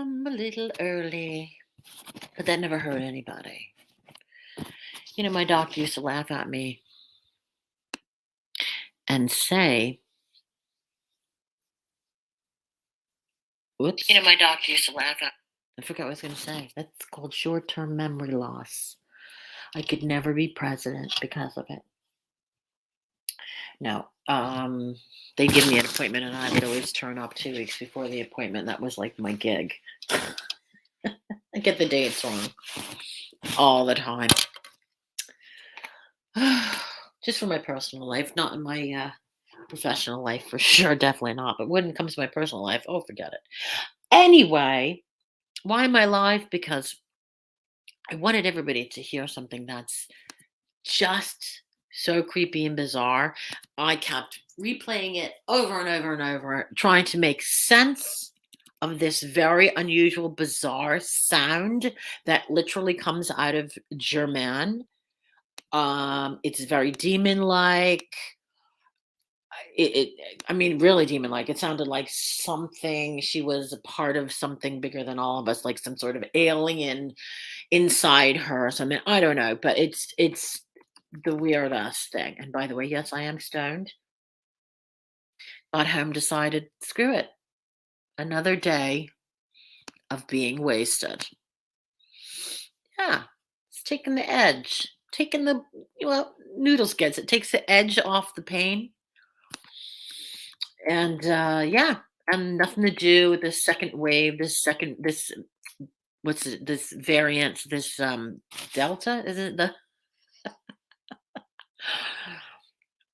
home a little early, but that never hurt anybody. My doctor used to laugh at me and say, "Whoops." My doctor used to laugh at. I forgot what I was going to say. That's called short-term memory loss. I could never be president because of it. No. They'd give me an appointment and I would always turn up 2 weeks before the appointment. That was like my gig. I get the dates wrong all the time. Just for my personal life, not in my professional life for sure, definitely not. But when it comes to my personal life, oh, forget it. Anyway, why am I live? Because I wanted everybody to hear something that's just so creepy and bizarre. I kept replaying it over and over and over, trying to make sense of this very unusual, bizarre sound that literally comes out of German. It's very demon-like. I mean, really demon-like. It sounded like something. She was a part of something bigger than all of us, like some sort of alien inside her or something. I don't know, but it's the weirdest thing. And by the way, yes, I am stoned. Got home, decided, screw it. Another day of being wasted. Yeah, it's taking the edge. Taking the, Noodles gets it. Takes the edge off the pain. And yeah, and nothing to do with this second wave, this what's it, this variant, this Delta, isn't it the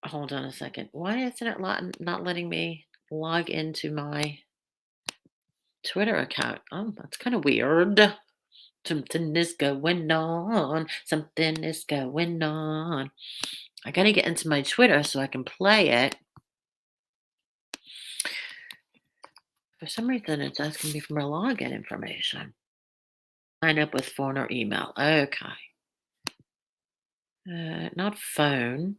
hold on a second. Why isn't it not letting me log into my Twitter account? Oh, that's kind of weird. Something is going on. Something is going on. I gotta get into my Twitter so I can play it. For some reason, it's asking me for my login information. Sign up with phone or email. Okay. Not phone.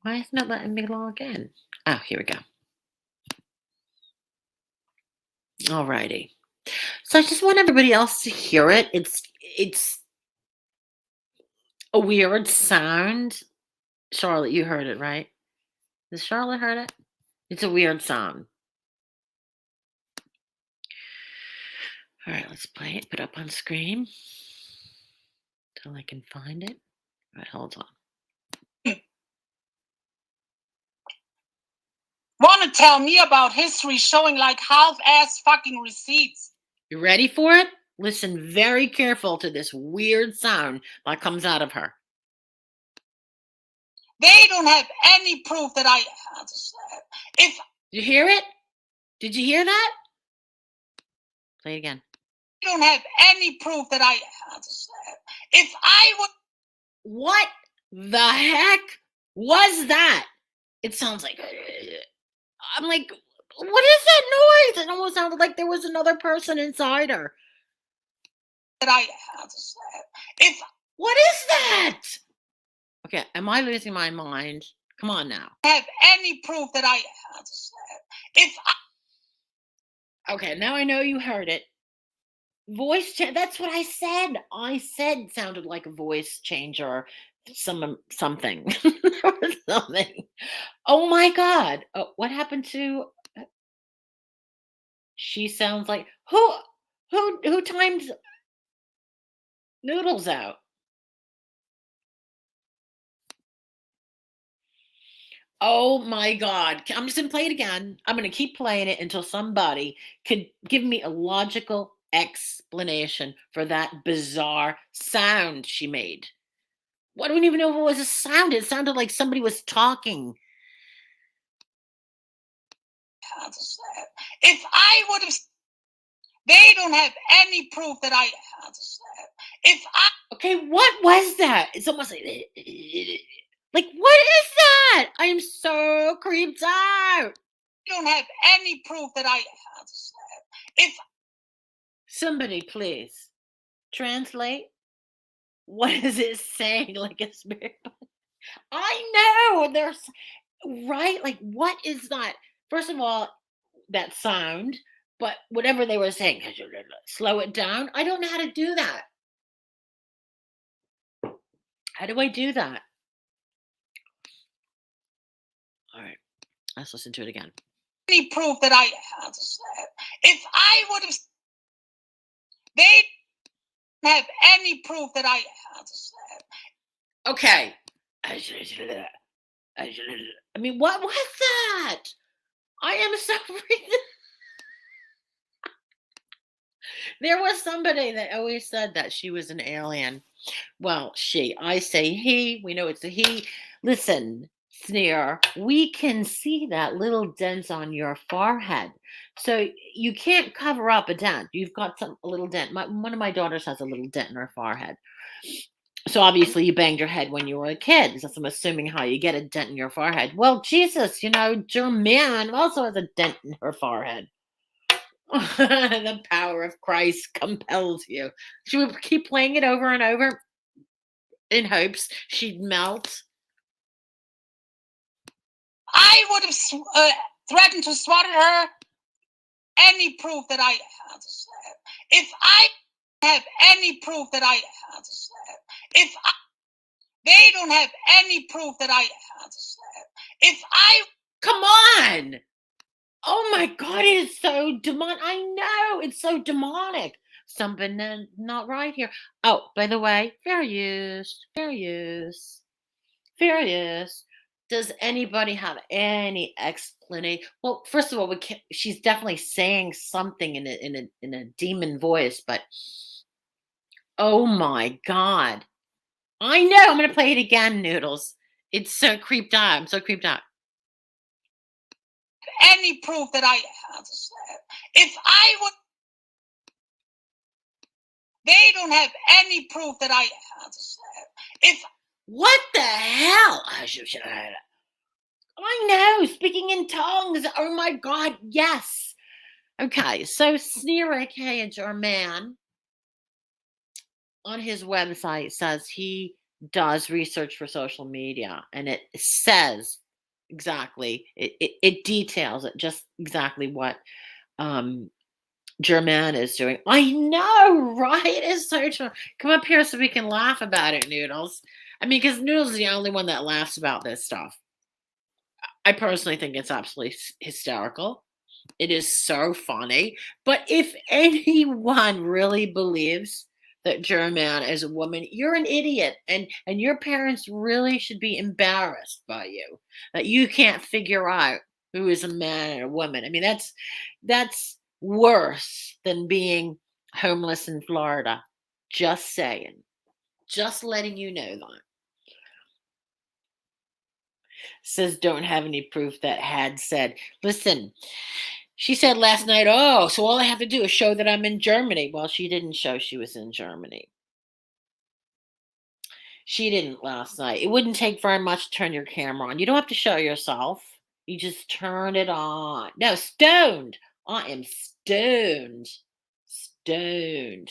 Why isn't it letting me log in? Oh, here we go. Alrighty. So I just want everybody else to hear it. It's a weird sound. Charlotte, you heard it, right? Has Charlotte heard it? It's a weird sound. All right, let's play it. Put up on screen until I can find it. All right, hold on. Want to tell me about history showing like half-ass fucking receipts? You ready for it? Listen very careful to this weird sound that comes out of her. They don't have any proof that Did you hear it? Did you hear that? Play it again. They don't have any proof that if I would. What the heck was that? It sounds like. I'm like, what is that noise? It almost sounded like there was another person inside her. What is that? Okay, am I losing my mind? Come on now. Have any proof that Okay, now I know you heard it. Voice change. That's what I said. I said it sounded like a voice changer, something or something. Oh my god! What happened to? She sounds like who timed Noodles out? Oh my god! I'm just gonna play it again. I'm gonna keep playing it until somebody could give me a logical explanation for that bizarre sound she made. I don't even know if it was a sound. It sounded like somebody was talking. If I would have, they don't have any proof that Okay, what was that? It's almost like what is that? I am so creeped out. You don't have any proof that if somebody please translate. What is it saying? Like a spirit? I know there's right. Like, what is that? First of all, that sound. But whatever they were saying, slow it down. I don't know how to do that. How do I do that? All right, let's listen to it again. Any proof that I, if I would have, they have any proof that I, Okay. I mean, what was that? I am so There was somebody that always said that she was an alien. Well, she. I say he. We know it's a he. Listen, Sneer, we can see that little dent on your forehead. So you can't cover up a dent. You've got a little dent. One of my daughters has a little dent in her forehead. So obviously you banged your head when you were a kid. That's I'm assuming how you get a dent in your forehead. Well, Jesus, German also has a dent in her forehead. The power of Christ compels you. She would keep playing it over and over in hopes she'd melt. I would have threatened to slaughter her. Any proof that I, if I have any proof that I, if I, they don't have any proof that I, if I, come on. Oh my God, it is so demonic. I know it's so demonic. Something not right here. Oh, by the way, fair use, fair use, fair use. Does anybody have any explanation? Well, first of all, she's definitely saying something in a demon voice, but oh my God. I know. I'm going to play it again, Noodles. It's so creeped out. I'm so creeped out. Any proof that I, if I would, they don't have any proof that I, if. What the hell? I know, speaking in tongues. Oh my God, yes. Okay, so Sneer, aka German, on his website says he does research for social media, and it says exactly, it details it just exactly what German is doing. I know, right? It's so true. Come up here so we can laugh about it, Noodles. I mean, because Noodles is the only one that laughs about this stuff. I personally think it's absolutely hysterical. It is so funny. But if anyone really believes that German is a woman, you're an idiot. And your parents really should be embarrassed by you that you can't figure out who is a man and a woman. I mean, that's worse than being homeless in Florida. Just saying. Just letting you know that. Says don't have any proof that had said. Listen, she said last night, oh, so all I have to do is show that I'm in Germany. Well, she didn't show she was in Germany. She didn't last night. It wouldn't take very much to turn your camera on. You don't have to show yourself. You just turn it on. No, stoned. I am stoned. Stoned.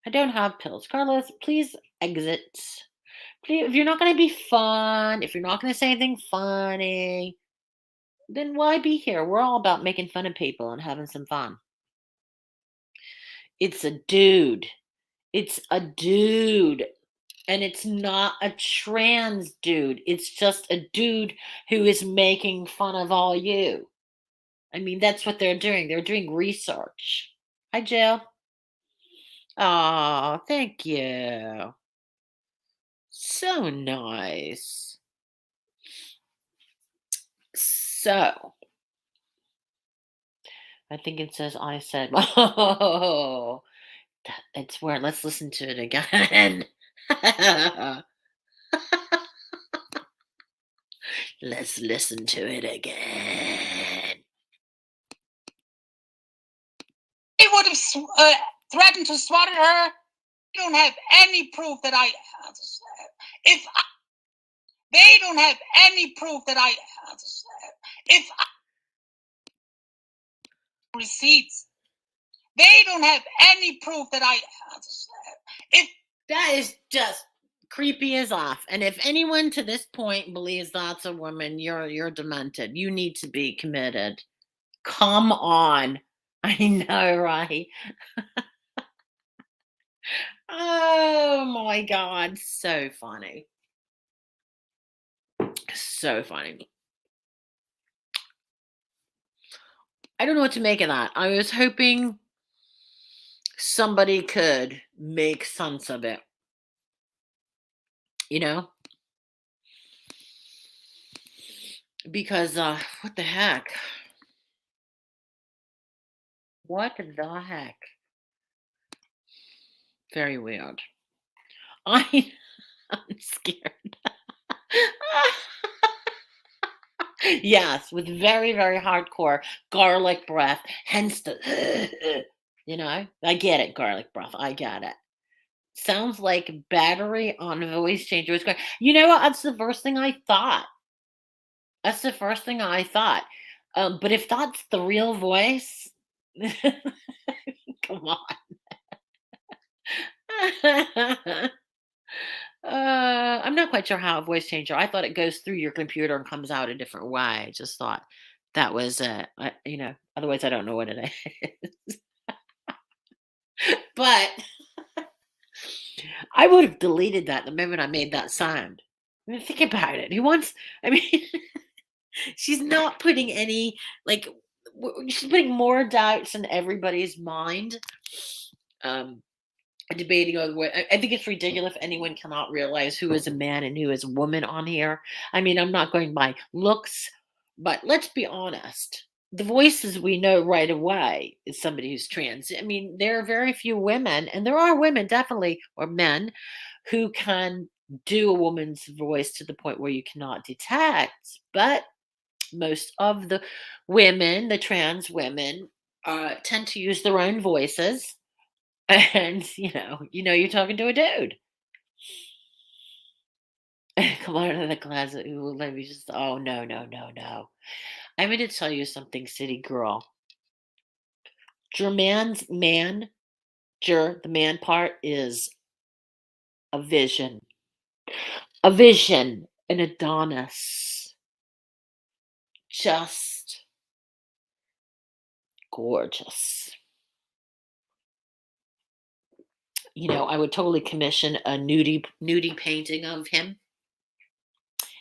I don't have pills. Carlos, please exit. Please, if you're not going to be fun, if you're not going to say anything funny, then why be here? We're all about making fun of people and having some fun. It's a dude. It's a dude. And it's not a trans dude. It's just a dude who is making fun of all you. I mean, that's what they're doing. They're doing research. Hi, Jill. Oh, thank you. So nice. So, I think it says I said, oh, it's where let's listen to it again. Let's listen to it again. They would have threatened to slaughter her. They don't have any proof that I, if I, they don't have any proof that I, if I, receipts. They don't have any proof that I, if. That is just creepy as off. And if anyone to this point believes that's a woman, you're demented. You need to be committed. Come on. I know, right? Oh my God. So funny. So funny. I don't know what to make of that. I was hoping somebody could make sense of it, you know? Because what the heck? What the heck? Very weird. I I'm scared. Yes, with very, very hardcore garlic breath, hence the I get it, garlic breath. I get it. Sounds like battery on a voice changer is going. You know what? That's the first thing I thought. That's the first thing I thought. But if that's the real voice, come on. I'm not quite sure how a voice changer. I thought it goes through your computer and comes out a different way. I just thought that was otherwise I don't know what it is. But I would have deleted that the moment I made that sound. I mean, think about it. Who wants? I mean, she's not putting any like she's putting more doubts in everybody's mind. Um, Debating on what I think it's ridiculous if anyone cannot realize who is a man and who is a woman on here. I mean, I'm not going by looks, but let's be honest. The voices we know right away is somebody who's trans. I mean, there are very few women, and there are women definitely, or men, who can do a woman's voice to the point where you cannot detect. But most of the women, the trans women, tend to use their own voices and, you're talking to a dude. Come out of the closet. Ooh, let me just, oh, no, no, no, no. I'm going to tell you something, city girl. Jerman's man, the man part is a vision. A vision, an Adonis. Just gorgeous. I would totally commission a nudie painting of him.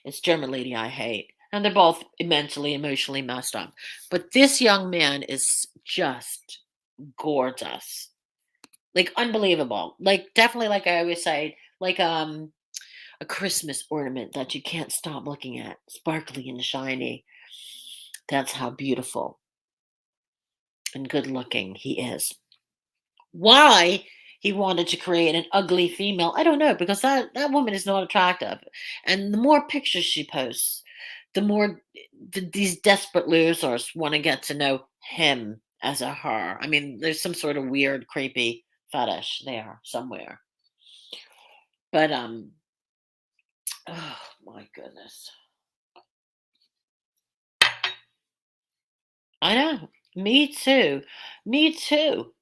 It's German lady I hate. And they're both immensely emotionally messed up. But this young man is just gorgeous. Like unbelievable. Like definitely like I always say, like a Christmas ornament that you can't stop looking at. Sparkly and shiny. That's how beautiful and good looking he is. Why he wanted to create an ugly female, I don't know, because that woman is not attractive. And the more pictures she posts, the more these desperate losers want to get to know him as a her. I mean, there's some sort of weird, creepy fetish there somewhere. But oh my goodness. I know. Me too. Me too.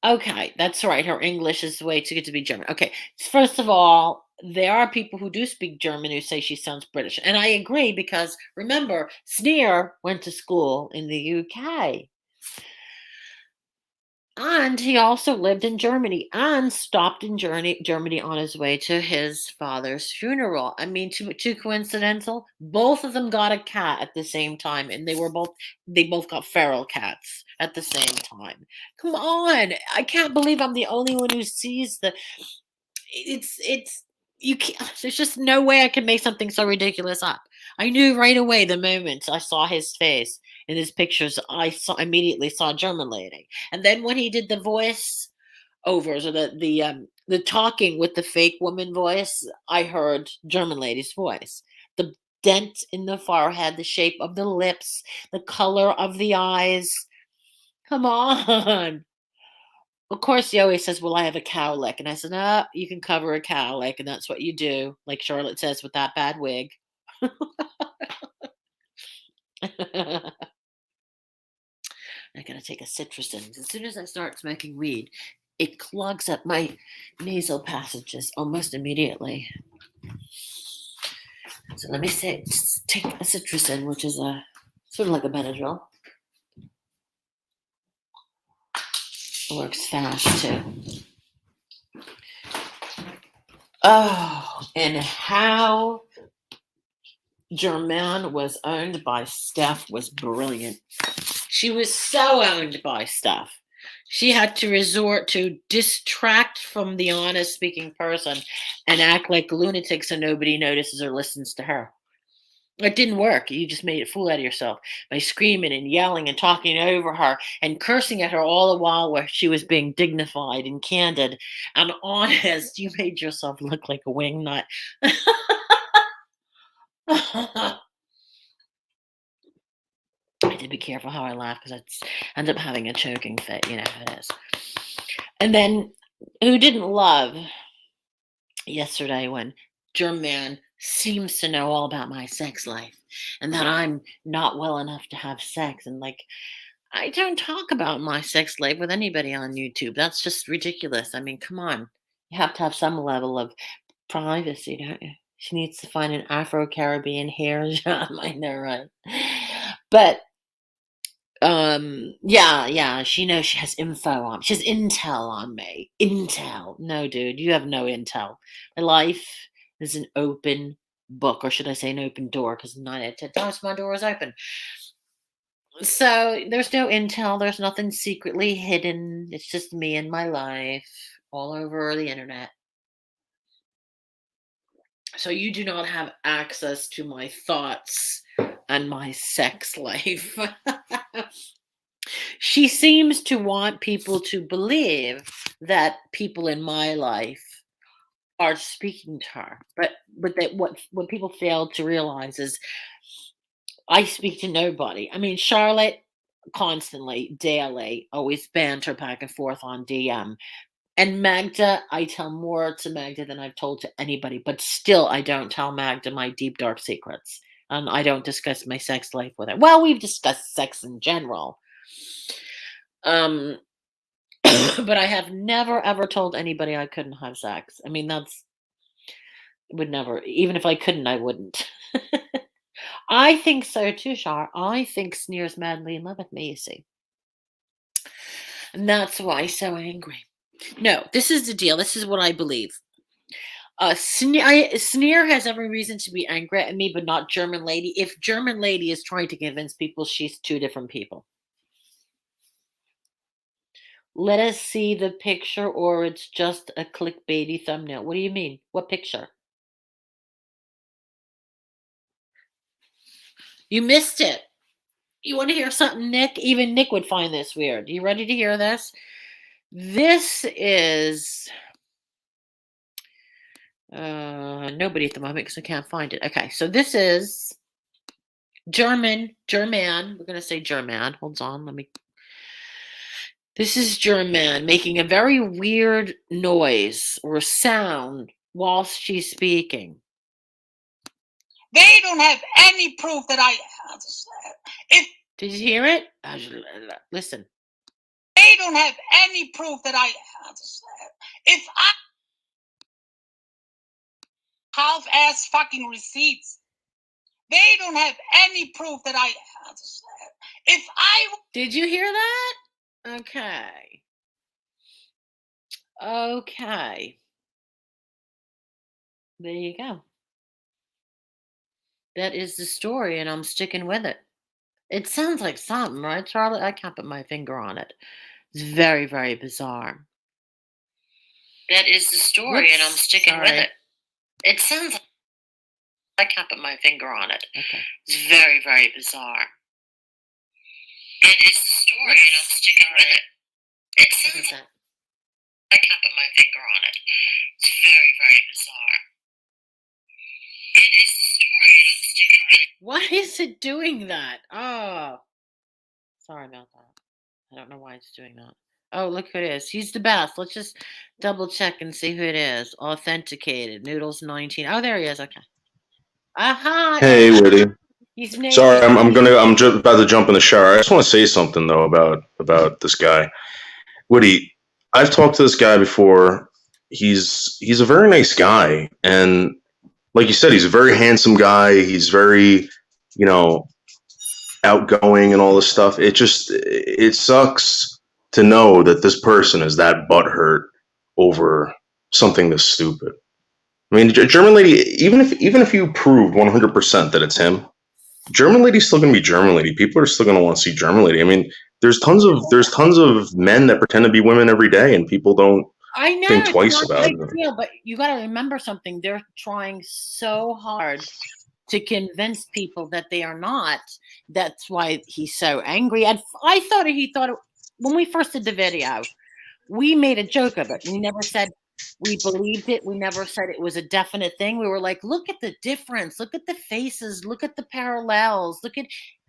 Okay, that's right. Her English is way too good to be German. Okay, first of all, there are people who do speak German who say she sounds British. And I agree because remember, Sneer went to school in the UK. And he also lived in Germany and stopped in Germany on his way to his father's funeral. I mean, too coincidental. Both of them got a cat at the same time, and they both got feral cats at the same time. Come on, I can't believe I'm the only one who sees the. It's you can't. There's just no way I can make something so ridiculous up. I knew right away the moment I saw his face in his pictures. I immediately saw German lady. And then when he did the voice overs or the talking with the fake woman voice, I heard German lady's voice. The dent in the forehead, the shape of the lips, the color of the eyes. Come on. Of course, he always says, "Well, I have a cowlick," and I said, "No, you can cover a cowlick, and that's what you do," like Charlotte says with that bad wig. I gotta take a citrusin. As soon as I start smoking weed, it clogs up my nasal passages almost immediately. So let me take a citrusin, which is a sort of like a Benadryl. Works fast too. Oh, and how Germaine was owned by Steph was brilliant. She was so owned by Steph. She had to resort to distract from the honest speaking person and act like a lunatic so nobody notices or listens to her. It didn't work. You just made a fool out of yourself by screaming and yelling and talking over her and cursing at her all the while where she was being dignified and candid and honest. You made yourself look like a wingnut. I had to be careful how I laugh because I end up having a choking fit. You know how it is. And then who didn't love yesterday when Germaine seems to know all about my sex life and that I'm not well enough to have sex. And like, I don't talk about my sex life with anybody on YouTube. That's just ridiculous. I mean, come on. You have to have some level of privacy, don't you? She needs to find an Afro-Caribbean hair job. I know, right? But yeah, she knows she has info on. She has intel on me. Intel. No, dude, you have no intel. My life is an open book, or should I say an open door, because 9 out of 10 times my door is open. So there's no intel, there's nothing secretly hidden. It's just me and my life all over the internet. So you do not have access to my thoughts and my sex life. She seems to want people to believe that people in my life are speaking to her, but that what people fail to realize is I speak to nobody. I mean, Charlotte constantly, daily, always banter back and forth on DM. And Magda, I tell more to Magda than I've told to anybody, but still I don't tell Magda my deep, dark secrets. And I don't discuss my sex life with her. Well, we've discussed sex in general. But I have never, ever told anybody I couldn't have sex. I mean, would never, even if I couldn't, I wouldn't. I think so too, Char. I think Sneer's madly in love with me, you see. And that's why he's so angry. No, this is the deal. This is what I believe. Sneer has every reason to be angry at me, but not German Lady. If German Lady is trying to convince people she's two different people. Let us see the picture, or it's just a clickbaity thumbnail. What do you mean? What picture? You missed it. You want to hear something, Nick? Even Nick would find this weird. You ready to hear this? This is nobody at the moment because I can't find it. Okay, so this is German. We're going to say German. Hold on, This is German making a very weird noise or sound whilst she's speaking. They don't have any proof that I. Did you hear it? Listen. They don't have any proof that I. If I half-ass fucking receipts, they don't have any proof that I. If I. Did you hear that? Okay. There you go. That is the story, and I'm sticking with it. It sounds like something, right, Charlotte? I can't put my finger on it. It's very, very bizarre. That is the story, and I'm sticking with it. It sounds like I can't put my finger on it. Okay. It's very, very bizarre. That is the story, and I'm sticking with it. It sounds like I can't put my finger on it. It's very, very bizarre. It is the story, and I'm sticking with it. Why is it doing that? Oh. Sorry about that. I don't know why it's doing that. Oh, look who it is. He's the best. Let's just double check and see who it is. Authenticated. Noodles 19. Oh, there he is. Okay. Aha. Hey, Woody. He's naked. Sorry, I'm just about to jump in the shower. I just want to say something though about this guy, Woody. I've talked to this guy before. He's a very nice guy, and like you said, he's a very handsome guy. He's very, outgoing and all this stuff. It sucks to know that this person is that butthurt over something this stupid. I mean, German lady, even if you proved 100% that it's him, German lady's still going to be German lady. People are still going to want to see German lady. I mean, there's tons of men that pretend to be women every day, and people don't I know think it's twice not a about big it. deal, but you got to remember something. They're trying so hard to convince people that they are not. That's why he's so angry. I thought he thought it, when we first did the video, we made a joke of it. We never said we believed it. We never said it was a definite thing. We were like, look at the difference. Look at the faces. Look at the parallels.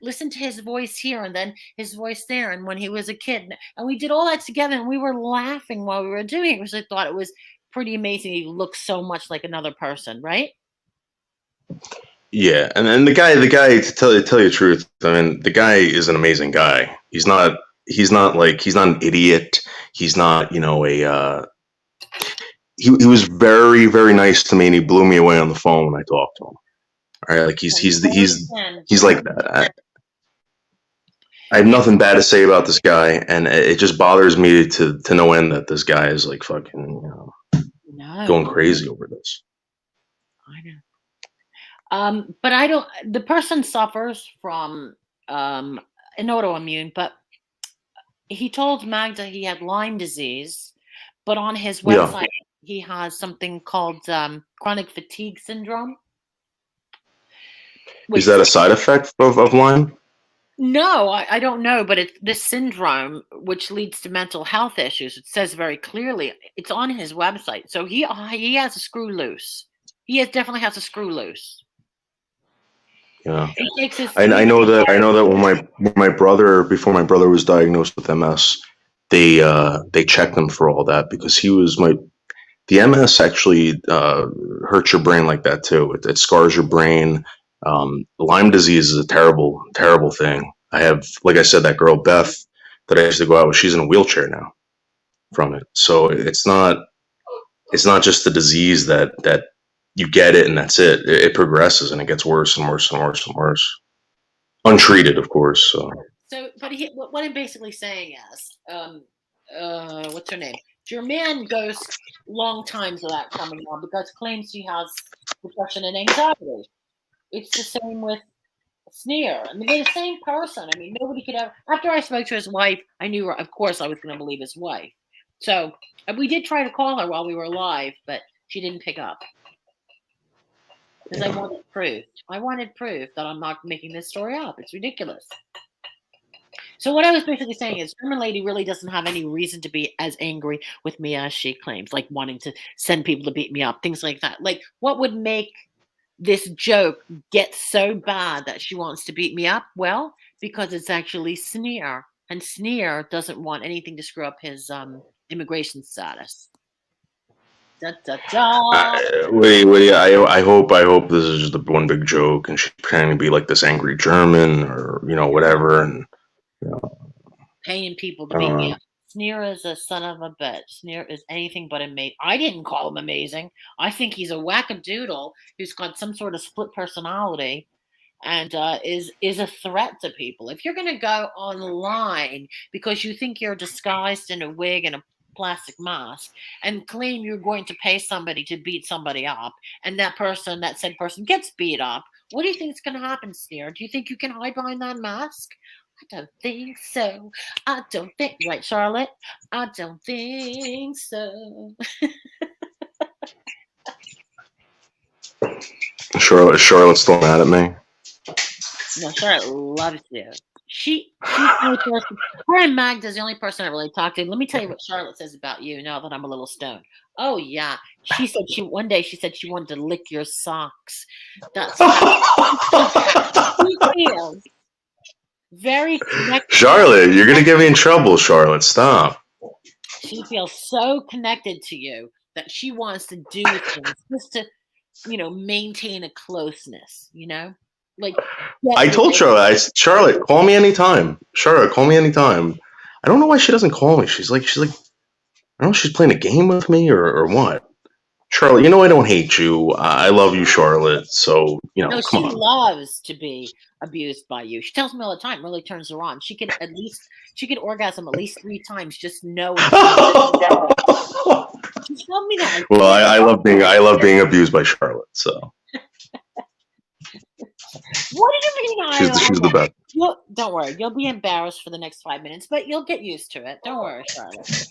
Listen to his voice here and then his voice there. And when he was a kid, and we did all that together, and we were laughing while we were doing it because I thought it was pretty amazing. He looks so much like another person, right? Yeah, and then the guy to tell you the truth, I mean, the guy is an amazing guy. He's not an idiot. He's not, he was very, very nice to me, and he blew me away on the phone when I talked to him. All right, like he's like that. I have nothing bad to say about this guy, and it just bothers me to no end that this guy is like fucking going crazy over this. I know. But I don't. The person suffers from an autoimmune, but he told Magda he had Lyme disease, but on his website he has something called chronic fatigue syndrome. Is that a side effect of Lyme? No, I don't know, but it's this syndrome which leads to mental health issues. It says very clearly. It's on his website. So he has a screw loose. He definitely has a screw loose. Yeah, I know that when my brother, before my brother was diagnosed with MS, they checked him for all that because the MS actually hurts your brain like that too. It scars your brain. Lyme disease is a terrible, terrible thing. I have, like I said, that girl Beth that I used to go out with. She's in a wheelchair now from it. So it's not just the disease that you get it and that's it. It progresses and it gets worse and worse and worse and worse. Untreated, of course. So but what I'm basically saying is, what's her name? Germaine goes long times without coming on because claims she has depression and anxiety. It's the same with Sneer. I mean, they're the same person. I mean, nobody could ever. After I spoke to his wife, I knew, of course, I was going to believe his wife. So we did try to call her while we were live, but she didn't pick up. Because I wanted proof. I wanted proof that I'm not making this story up. It's ridiculous. So what I was basically saying is German lady really doesn't have any reason to be as angry with me as she claims, like wanting to send people to beat me up, things like that. Like, what would make this joke get so bad that she wants to beat me up? Well, because it's actually Sneer. And Sneer doesn't want anything to screw up his immigration status. Da, da, da. Wait, I hope this is just the one big joke and she's pretending to be like this angry German or whatever, and paying people to beat me up. Sneer is a son of a bitch. Sneer is anything but amazing. I didn't call him amazing. I think he's a wackadoodle who's got some sort of split personality and is a threat to people. If you're going to go online because you think you're disguised in a wig and a plastic mask and claim you're going to pay somebody to beat somebody up, and that said person gets beat up, what do you think is going to happen, Sneer? Do you think you can hide behind that mask? I don't think so. I don't think, right, Charlotte? I don't think so. Charlotte's still mad at me. No, Charlotte loves you. She's the only person. Her and Magda's the only person I really talked to. Let me tell you what Charlotte says about you now that I'm a little stoned. Oh yeah, she said one day she wanted to lick your socks. That's how she feels. Very connected. Charlotte, you're gonna get me in trouble. Charlotte, stop. She feels so connected to you that she wants to do things just to, maintain a closeness. Like I told Charlotte, Charlotte, call me anytime. Charlotte, call me anytime. I don't know why she doesn't call me. She's like, I don't know if she's playing a game with me or what. Charlotte, you know I don't hate you. I love you, Charlotte. So No, come she on. loves to be abused by you. She tells me all the time, really turns her on. She could orgasm at least 3 times just knowing she's She told me that, I Well, swear. I love being abused by Charlotte. So What do you mean I she's the love best. Don't worry, you'll be embarrassed for the next 5 minutes, but you'll get used to it. Don't worry, Charlotte.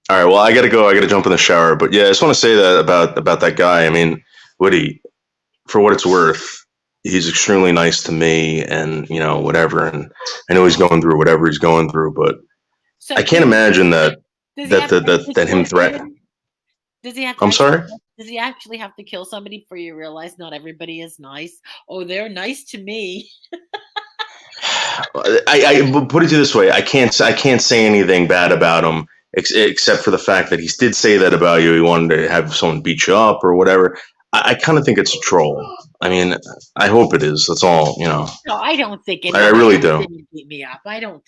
All right, well, I gotta go. I gotta jump in the shower. But yeah, I just want to say that about that guy. I mean, Woody, for what it's worth, he's extremely nice to me, and whatever. And I know he's going through whatever he's going through, but So I can't imagine that does he have to that him threaten. Does he have to I'm sorry. Does he actually have to kill somebody for you to realize not everybody is nice? Oh, they're nice to me. I put it to you this way: I can't say anything bad about him except for the fact that he did say that about you. He wanted to have someone beat you up or whatever. I kind of think it's a troll. I mean, I hope it is. That's all. No, I don't think I really do. Didn't beat me up. I don't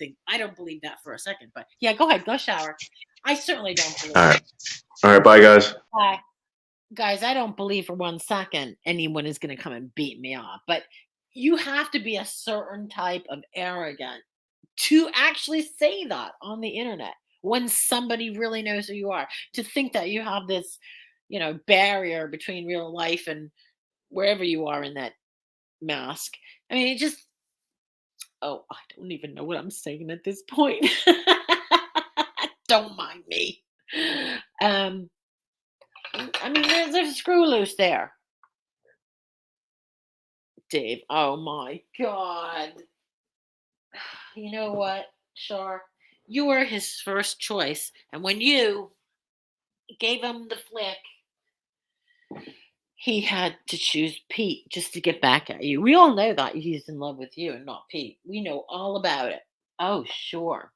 believe that for a second. But yeah, go ahead, go shower. I certainly don't believe. All right, bye guys. Bye. Guys, I don't believe for 1 second anyone is going to come and beat me up. But you have to be a certain type of arrogant to actually say that on the internet when somebody really knows who you are. To think that you have this, barrier between real life and wherever you are in that mask. I mean, it just, I don't even know what I'm saying at this point. Don't mind me. I mean, there's a screw loose there. Dave, oh my God. You know what, Shar? You were his first choice. And when you gave him the flick, he had to choose Pete just to get back at you. We all know that he's in love with you and not Pete. We know all about it. Oh, sure.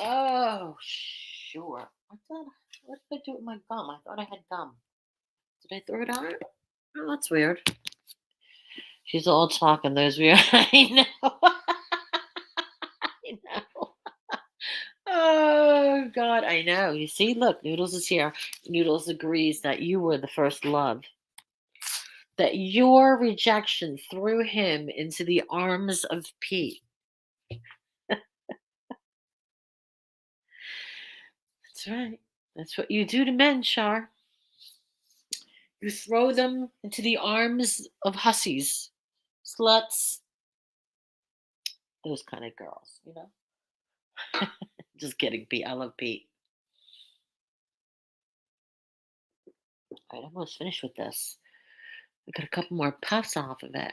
Oh, sure. What did I do with my gum? I thought I had gum. Did I throw it out? Oh, that's weird. She's all talking those weird. I know. I know. Oh, God, I know. You see, look, Noodles is here. Noodles agrees that you were the first love. That your rejection threw him into the arms of Pete. That's right. That's what you do to men, Shar. You throw them into the arms of hussies, sluts, those kind of girls, Just kidding, Pete. I love Pete. All right, I'm almost finished with this. I got a couple more puffs off of it.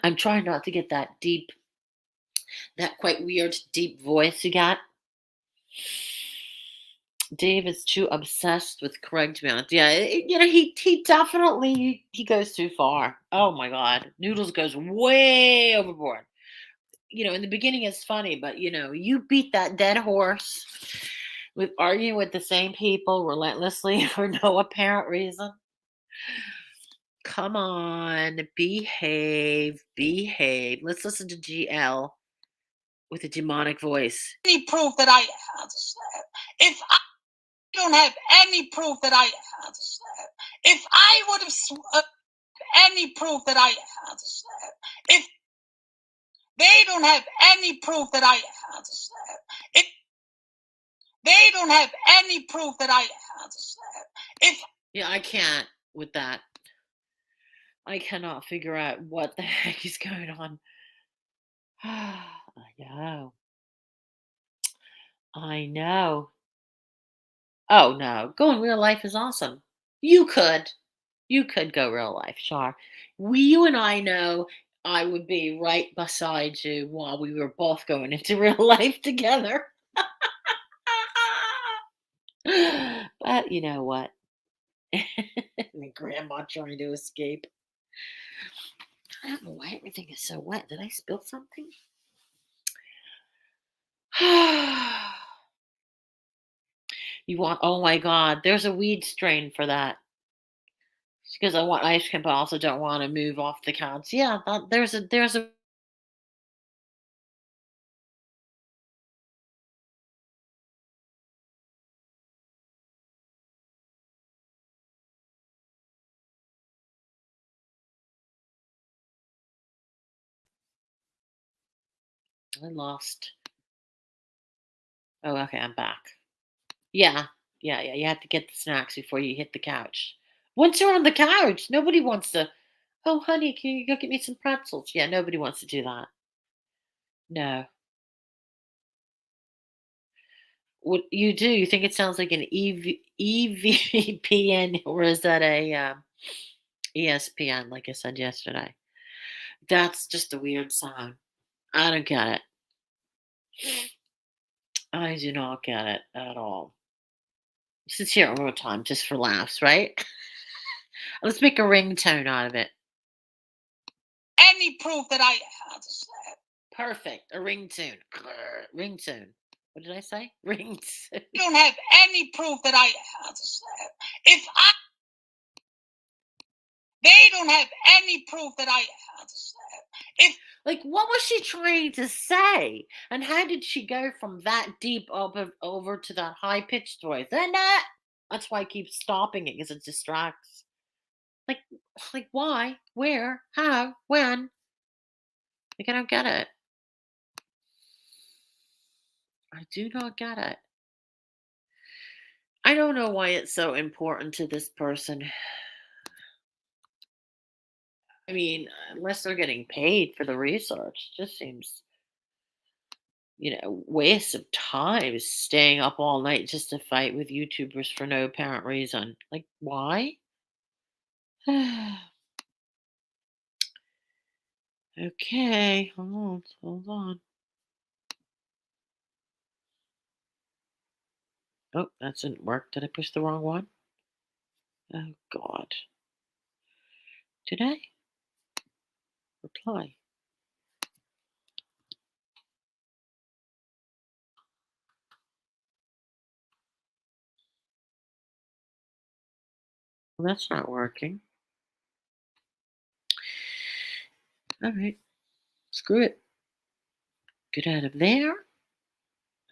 I'm trying not to get that quite weird deep voice you got. Dave is too obsessed with Craig, to be honest. Yeah, he definitely he goes too far. Oh my God, Noodles goes way overboard. In the beginning it's funny, but you beat that dead horse with arguing with the same people relentlessly for no apparent reason. Come on, behave. Let's listen to GL with a demonic voice. Any proof that if I don't have any proof that if I would have any proof that if they don't have any proof that if they don't have any proof that I can't with that. I cannot figure out what the heck is going on. I know. Oh no, going real life is awesome. You could go real life, Char. You and I know I would be right beside you while we were both going into real life together. But you know what? Grandma trying to escape. I don't know why everything is so wet. Did I spill something? You want? Oh my God! There's a weed strain for that. Because I want ice cream, but I also don't want to move off the couch. Yeah, there's a I lost. Oh, okay, I'm back. Yeah, yeah. You have to get the snacks before you hit the couch. Once you're on the couch, nobody wants to. Oh, honey, can you go get me some pretzels? Yeah, nobody wants to do that. No. What you do? You think it sounds like an EVPN, or is that a ESPN? Like I said yesterday, that's just a weird sound. I don't get it. I do not get it at all. Let's hear it one more time, just for laughs, right? Let's make a ringtone out of it. any proof that I Perfect. A ringtone. Ringtone. What did I say? Ringtone. don't have any proof that I if I they don't have any proof that I if Like, what was she trying to say? And how did she go from that deep over to that high pitched voice? And that's why I keep stopping it because it distracts. Like, like why? Where? How? When? Like, I don't get it. I do not get it. I don't know why it's so important to this person. I mean, unless they're getting paid for the research, just seems, waste of time staying up all night just to fight with YouTubers for no apparent reason. Like, why? Okay, hold on. Oh, that didn't work. Did I push the wrong one? Oh, God. Did I? Reply. Well, that's not working. All right, screw it. Get out of there.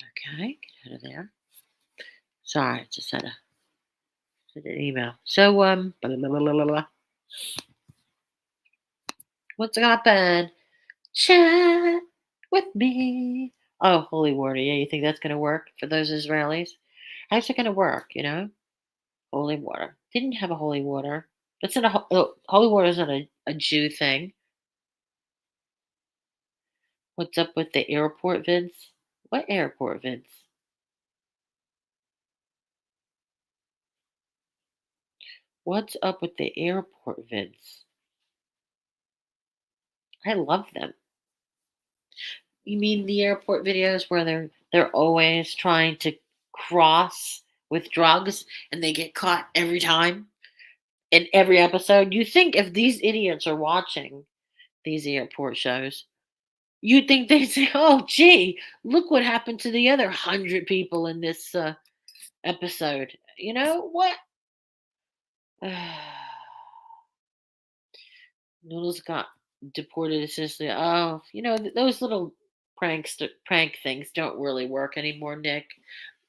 Okay, get out of there. Sorry, I just had an email. So, blah, blah, blah, blah, blah, blah. What's happened? Chat with me. Oh, holy water. Yeah, you think that's going to work for those Israelis? How's it going to work, Holy water. Didn't have a holy water. That's not holy water is not a Jew thing. What's up with the airport vids? What airport vids? What's up with the airport vids? I love them. You mean the airport videos where they're always trying to cross with drugs and they get caught every time in every episode? You think if these idiots are watching these airport shows, you'd think they'd say, "Oh, gee, look what happened to the other 100 people in this episode." You know what? Noodles got deported to Sicily. Oh, those little prank things don't really work anymore, Nick.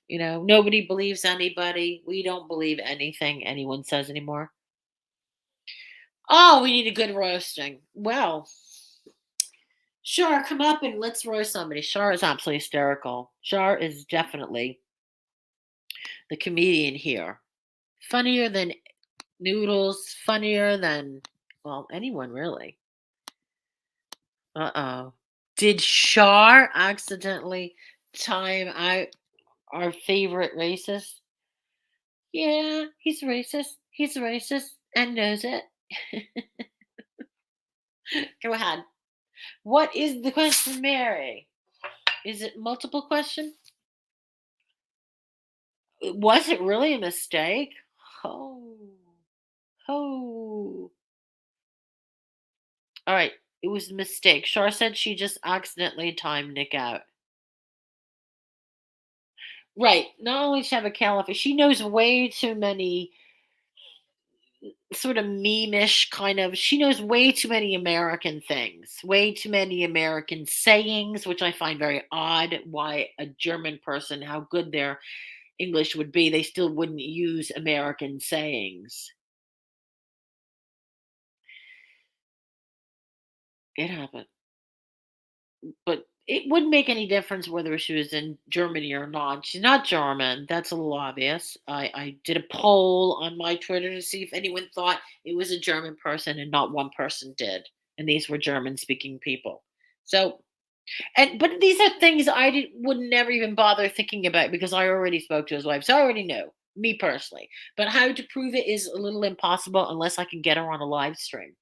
Nobody believes anybody. We don't believe anything anyone says anymore. Oh, we need a good roasting. Well, sure, come up and let's roast somebody. Shar is absolutely hysterical. Shar is definitely the comedian here. Funnier than Noodles, funnier than, well, anyone really. Uh-oh. Did Shar accidentally time out our favorite racist? Yeah, he's racist. He's racist and knows it. Go ahead. What is the question, Mary? Is it multiple question? Was it really a mistake? Oh. Oh. All right. It was a mistake. Shar said she just accidentally timed Nick out. Right. Not only does she have a caliphate, she knows way too many sort of meme-ish kind of. She knows way too many American things, way too many American sayings, which I find very odd. Why a German person, how good their English would be, they still wouldn't use American sayings. It happened. But it wouldn't make any difference whether she was in Germany or not. She's not German. That's a little obvious. I did a poll on my Twitter to see if anyone thought it was a German person, and not one person did. And these were German speaking people. So, but these are things would never even bother thinking about because I already spoke to his wife. So I already know, me personally. But how to prove it is a little impossible unless I can get her on a live stream,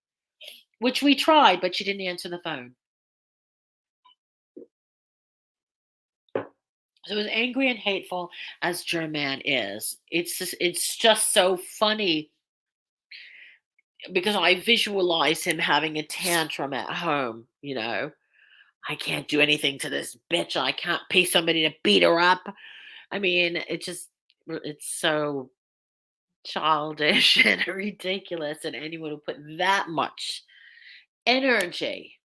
which we tried, but she didn't answer the phone. So as angry and hateful as German is, it's just so funny because I visualize him having a tantrum at home, I can't do anything to this bitch. I can't pay somebody to beat her up. I mean, it's so childish and ridiculous, and anyone who put that much energy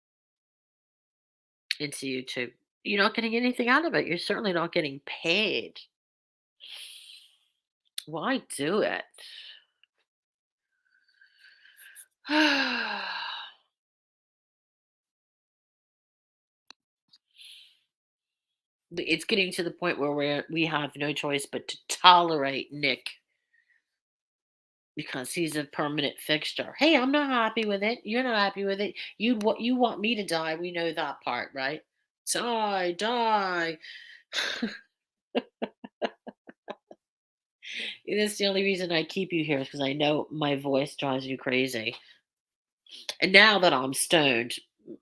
into YouTube, you're not getting anything out of it. You're certainly not getting paid. Why do it? It's getting to the point where we have no choice but to tolerate Nick because he's a permanent fixture. Hey, I'm not happy with it. You're not happy with it. You want me to die. We know that part, right? Die, die. That's the only reason I keep you here is because I know my voice drives you crazy. And now that I'm stoned,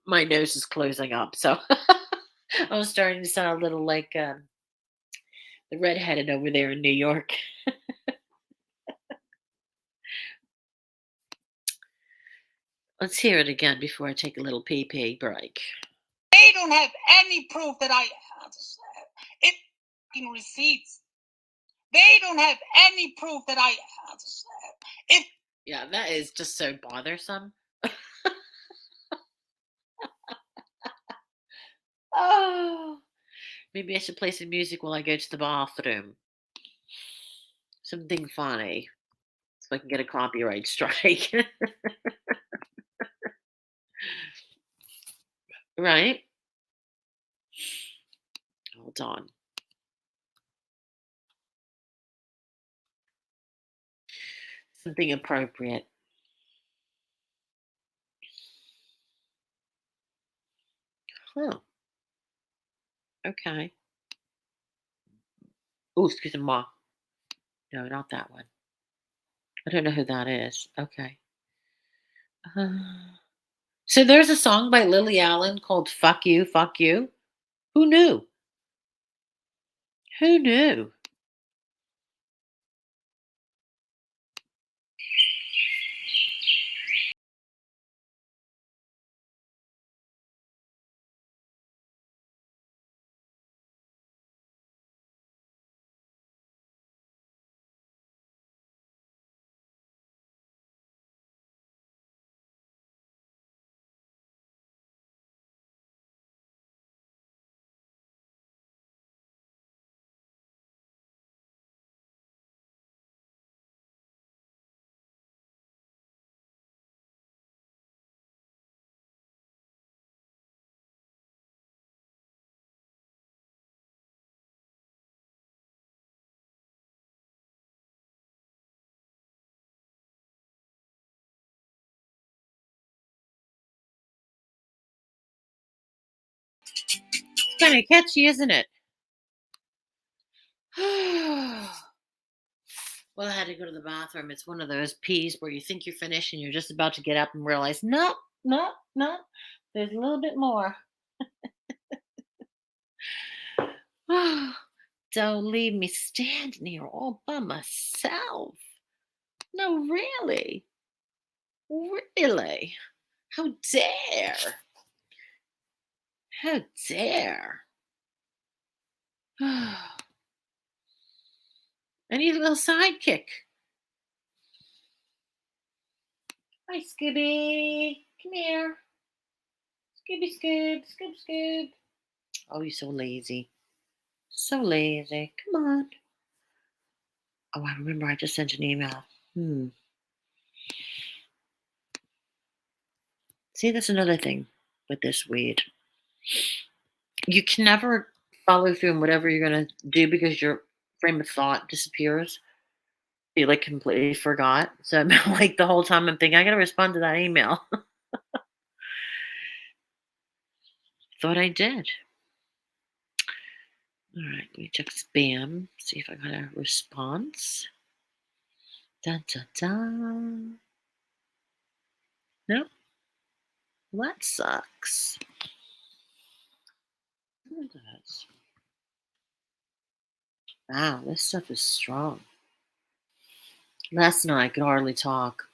my nose is closing up. So I'm starting to sound a little like the redheaded over there in New York. Let's hear it again before I take a little pee break. They don't have any proof that I it in receipts. They don't have any proof that I if Yeah, that is just so bothersome. Oh, maybe I should play some music while I go to the bathroom. Something funny so I can get a copyright strike. Right? Hold on. Something appropriate. Huh. Okay. Oh, excuse me. No, not that one. I don't know who that is. Okay. So there's a song by Lily Allen called Fuck You, Fuck You. Who knew? Who knew? It's kind of catchy, isn't it? Well, I had to go to the bathroom. It's one of those pees where you think you're finished and you're just about to get up and realize, no, no, no, there's a little bit more. Don't leave me standing here all by myself. No, really. Really? How dare? How dare? I need a little sidekick. Hi, Scooby. Come here. Scooby Scoob. Scoob Scoob. Oh, you're so lazy. So lazy. Come on. Oh, I remember I just sent an email. See, that's another thing with this weed. you can never follow through in whatever you're gonna do because your frame of thought disappears. You like completely forgot. So like the whole time I'm thinking, I gotta respond to that email. Thought I did. All right, let me check spam. See if I got a response. Dun dun dun. Nope. Well, that sucks. Look at that. Wow, this stuff is strong. Last night I could hardly talk.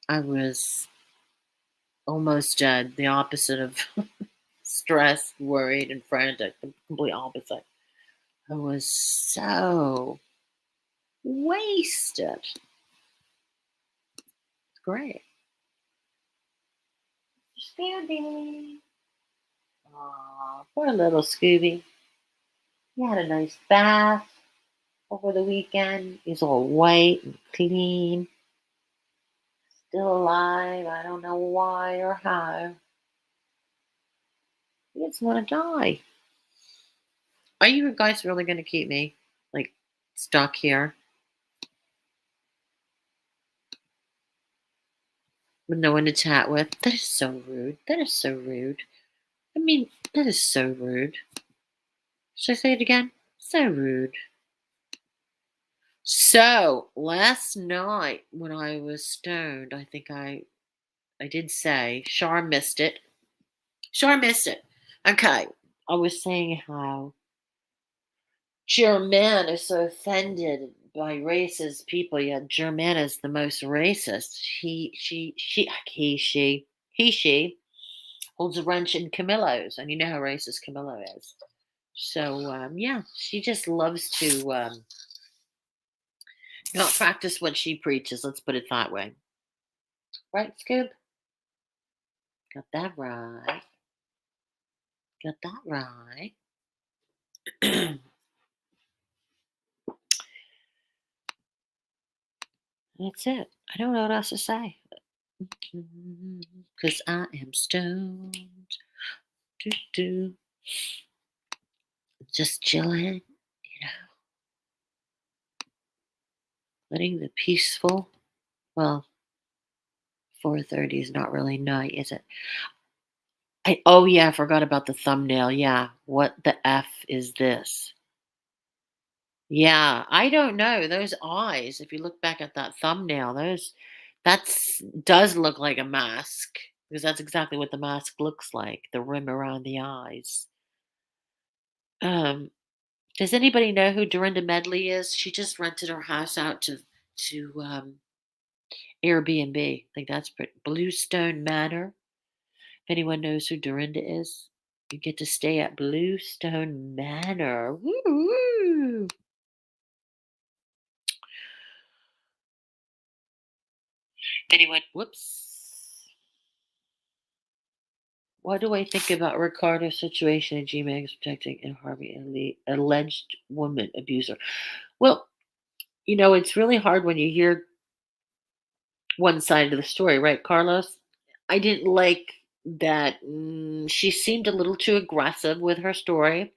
I was almost dead. The opposite of stressed, worried, and frantic. The complete opposite. I was so wasted. It's great. Scooby. Aw, poor little Scooby. He had a nice bath over the weekend. He's all white and clean. Still alive. I don't know why or how. He just want to die. Are you guys really going to keep me like stuck here with no one to chat with? That is so rude. That is so rude. I mean, that is so rude. Should I say it again? So rude. So last night when I was stoned, I think I did say Shar missed it. Shar missed it. Okay. I was saying how German is so offended by racist people, yet German is the most racist. She holds a wrench in Camillo's, and you know how racist Camillo is. So yeah, she just loves to not practice what she preaches. Let's put it that way, right, Scoop? Got that right. Got that right. That's it. I don't know what else to say. Because I am stoned. Do, do. Just chilling, letting the peaceful. Well, 4:30 is not really night, is it? Oh yeah, I forgot about the thumbnail. Yeah, what the f is this? Yeah, I don't know. Those eyes, if you look back at that thumbnail, that's does look like a mask because that's exactly what the mask looks like, the rim around the eyes. Um, does anybody know who Dorinda Medley is? She just rented her house out to Airbnb. I think that's pretty. Bluestone Manor. If anyone knows who Dorinda is, you get to stay at Bluestone Manor. Woo! Anyone? Whoops. What do I think about Ricardo's situation and G-Meg's protecting and Harvey and the alleged woman abuser? Well, it's really hard when you hear one side of the story, right, Carlos? I didn't like that she seemed a little too aggressive with her story.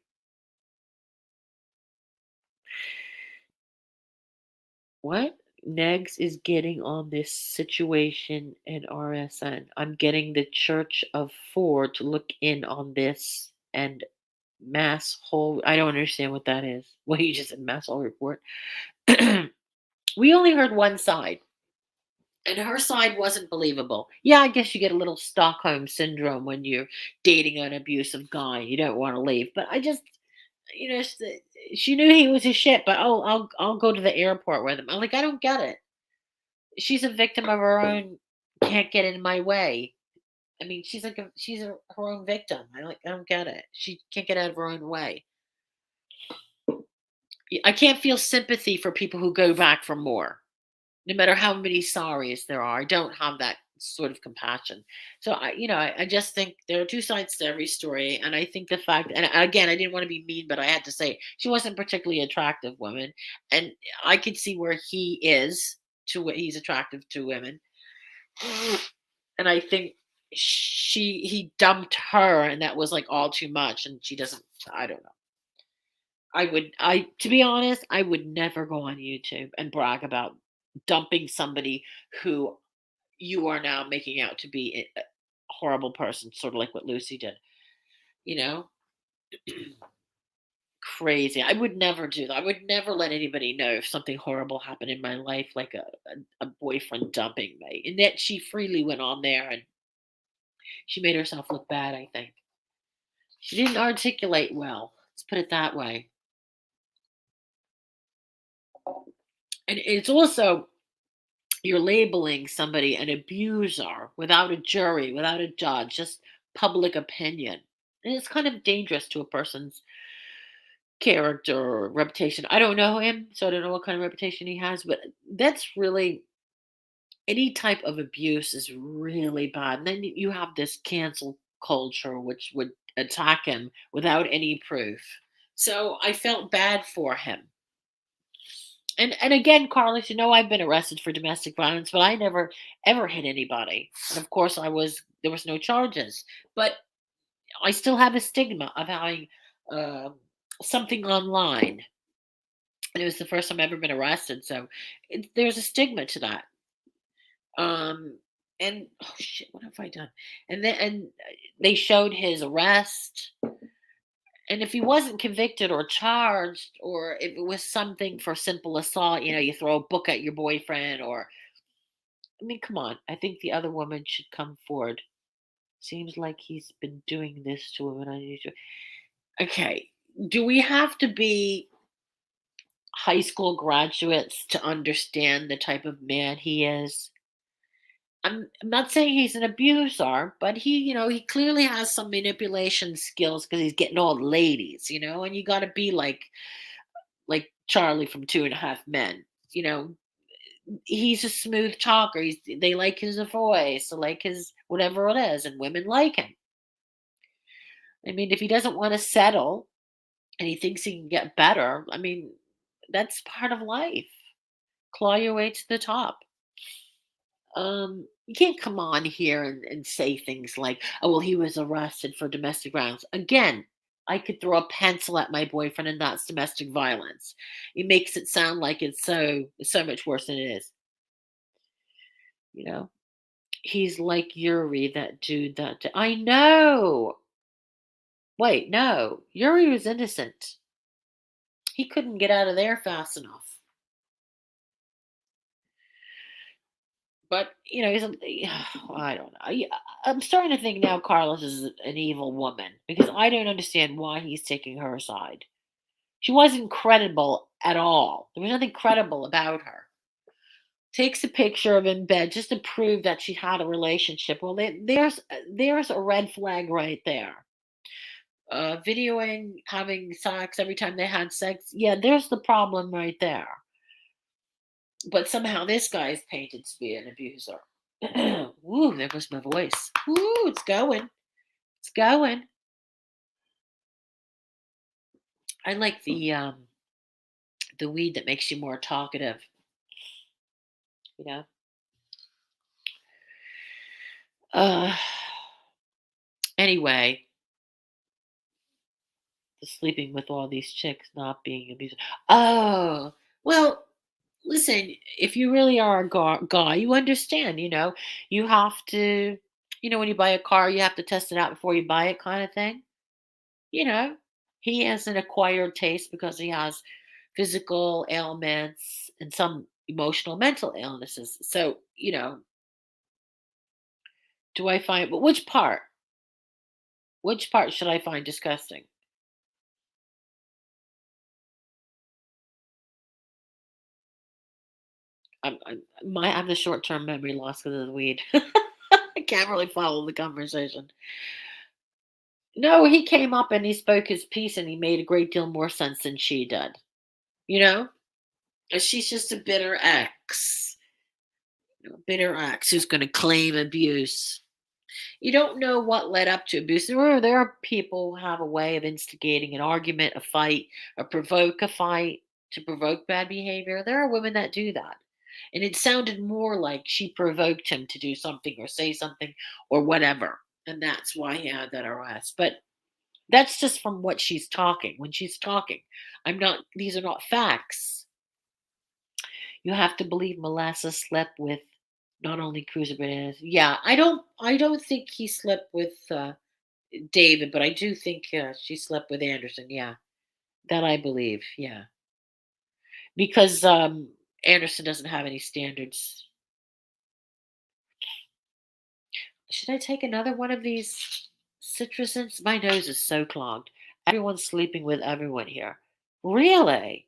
What? Negs is getting on this situation and RSN. I'm getting the Church of Four to look in on this and mass whole. I don't understand what that is. What you just said, mass whole report. We only heard one side, and her side wasn't believable. Yeah, I guess you get a little Stockholm syndrome when you're dating an abusive guy. You don't want to leave, but I just, she knew he was a shit. But I'll go to the airport with him. I'm like, I don't get it. She's a victim of her own. Can't get in my way. I mean, her own victim. I don't get it. She can't get out of her own way. I can't feel sympathy for people who go back for more, no matter how many sorries there are. I don't have that sort of compassion. So I just think there are two sides to every story, and I think the fact, and again, I didn't want to be mean, but I had to say she wasn't particularly attractive woman, and I could see where he's attractive to women, and I think he dumped her, and that was like all too much, and she doesn't. I don't know. I to be honest, I would never go on YouTube and brag about dumping somebody who you are now making out to be a horrible person, sort of like what Lucy did. You know, crazy. I would never do that. I would never let anybody know if something horrible happened in my life, like a boyfriend dumping me. And yet she freely went on there and she made herself look bad, I think. She didn't articulate well. Let's put it that way. And it's also, you're labeling somebody an abuser without a jury, without a judge, just public opinion. And it's kind of dangerous to a person's character or reputation. I don't know him, so I don't know what kind of reputation he has, but that's really, any type of abuse is really bad. And then you have this cancel culture which would attack him without any proof. So I felt bad for him. And again, Carlos, I've been arrested for domestic violence, but I never ever hit anybody. And of course, there was no charges, but I still have a stigma of having uh, something online. And it was the first time I've ever been arrested, so there's a stigma to that. Um, and oh shit, what have I done? And they showed his arrest, and if he wasn't convicted or charged, or if it was something for simple assault, you throw a book at your boyfriend, or I mean, come on. I think the other woman should come forward. Seems like he's been doing this to him, and I need to. Okay, do we have to be high school graduates to understand the type of man he is? I'm not saying he's an abuser, but he clearly has some manipulation skills because he's getting all the ladies, and you got to be like Charlie from Two and a Half Men. You know, he's a smooth talker. They like his voice, they like his whatever it is, and women like him. I mean, if he doesn't want to settle and he thinks he can get better, I mean, that's part of life. Claw your way to the top. You can't come on here and say things like, "Oh, well, he was arrested for domestic violence." Again, I could throw a pencil at my boyfriend, and that's domestic violence. It makes it sound like it's so much worse than it is. You know, he's like Yuri, that dude. I know. Wait, no, Yuri was innocent. He couldn't get out of there fast enough. But he's I don't know. I'm starting to think now Carlos is an evil woman because I don't understand why he's taking her side. She wasn't credible at all. There was nothing credible about her. Takes a picture of in bed just to prove that she had a relationship. Well, there's a red flag right there. Videoing having sex every time they had sex. Yeah, there's the problem right there. But somehow this guy is painted to be an abuser. Woo, there goes my voice. Woo, it's going. It's going. I like the weed that makes you more talkative, you know. Uh anyway, the sleeping with all these chicks not being abusive. Oh, well, listen, if you really are a guy, you understand, you have to, when you buy a car, you have to test it out before you buy it, kind of thing. You know, he has an acquired taste because he has physical ailments and some emotional, mental illnesses. So, do I find, but which part? Which part should I find disgusting? I have the short term memory loss because of the weed. I can't really follow the conversation. No, he came up and he spoke his piece and he made a great deal more sense than she did. You know? And she's just a bitter ex. Bitter ex who's going to claim abuse. You don't know what led up to abuse. There are people who have a way of instigating an argument, a fight, or provoke a fight to provoke bad behavior. There are women that do that. And it sounded more like she provoked him to do something or say something or whatever. And that's why he had that arrest. But that's just from what she's talking. When she's talking, these are not facts. You have to believe Melissa slept with not only Cruiser but Anderson. Yeah, I don't think he slept with David, but I do think she slept with Anderson. Yeah, that I believe. Yeah, because Anderson doesn't have any standards. Should I take another one of these citruses? My nose is so clogged. Everyone's sleeping with everyone here. Really?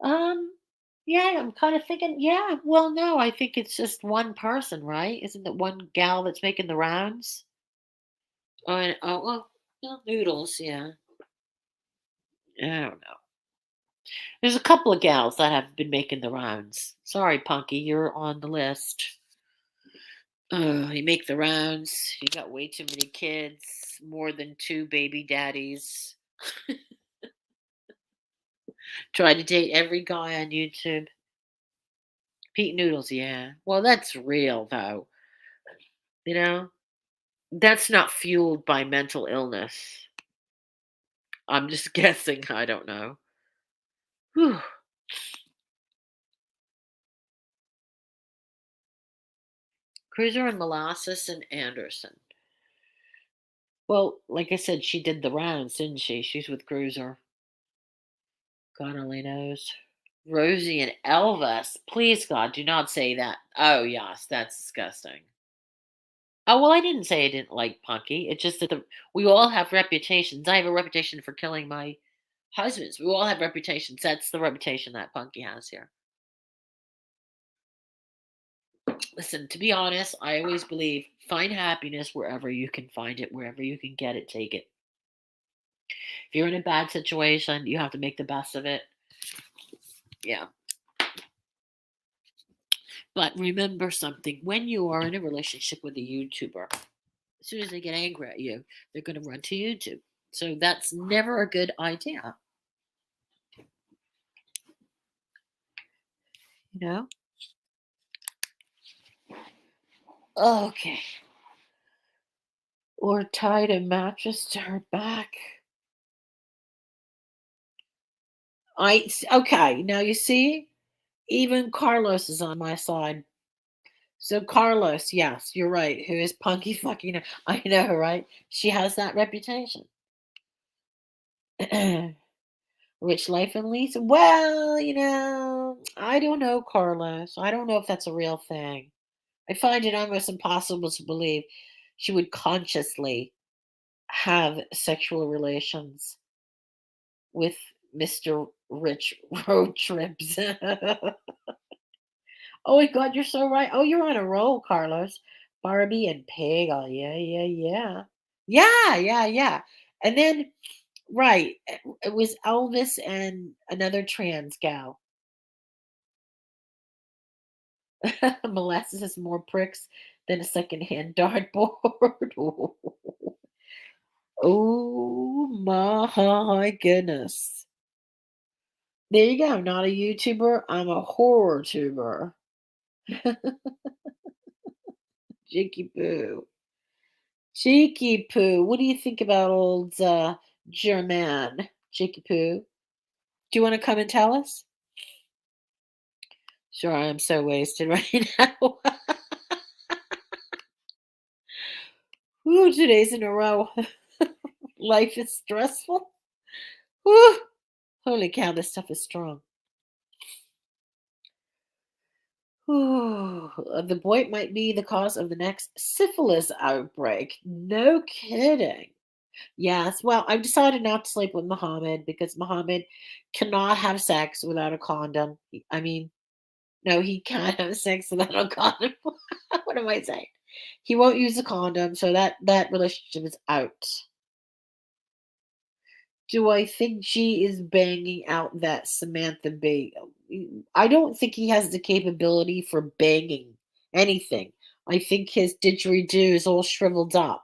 Um, yeah, I'm kind of thinking, yeah, well, no, I think it's just one person, right? Isn't it one gal that's making the rounds? Well, noodles, yeah. I don't know. There's a couple of gals that have been making the rounds. Sorry, Punky, you're on the list. You make the rounds. You got way too many kids, more than two baby daddies. Try to date every guy on YouTube. Pete Noodles, yeah. Well, that's real, though. You know, that's not fueled by mental illness. I'm just guessing. I don't know. Whew. Cruiser and Molasses and Anderson. Well, like I said, she did the rounds, didn't she? She's with Cruiser. God only knows. Rosie and Elvis. Please, God, do not say that. Oh, yes, that's disgusting. Oh, well, I didn't say I didn't like Punky. It's just that we all have reputations. I have a reputation for killing my husbands. We all have reputations. That's the reputation that Punky has here. Listen, to be honest, I always believe find happiness wherever you can find it, wherever you can get it, take it. If you're in a bad situation, you have to make the best of it. Yeah. But remember something when you are in a relationship with a YouTuber, as soon as they get angry at you, they're going to run to YouTube. So that's never a good idea. You know? Okay. Or tied a mattress to her back. Okay, now you see, even Carlos is on my side. So Carlos, yes, you're right. Who is Punky fucking? I know, right? She has that reputation. Rich life and lease. Well, I don't know, Carlos. I don't know if that's a real thing. I find it almost impossible to believe she would consciously have sexual relations with Mr. Rich Road Trips. Oh my God, you're so right. Oh, you're on a roll, Carlos. Barbie and Pig. Oh, yeah, yeah, yeah. Yeah, yeah, yeah. And then, right, it was Elvis and another trans gal. Molasses has more pricks than a secondhand dartboard. Oh my goodness. There you go. Not a YouTuber. I'm a horror tuber. Cheeky poo. Cheeky poo. What do you think about old German? Cheeky poo. Do you want to come and tell us? Sure, I'm so wasted right now. Ooh, 2 days in a row. Life is stressful. Whew. Holy cow, this stuff is strong. Ooh, the boy might be the cause of the next syphilis outbreak. No kidding. Yes, well, I've decided not to sleep with Muhammad because Muhammad cannot have sex without a condom. I mean, no, he can't have sex without a condom. What am I saying? He won't use a condom, so that relationship is out. Do I think she is banging out that Samantha Big? I don't think he has the capability for banging anything. I think his didgeridoo is all shriveled up.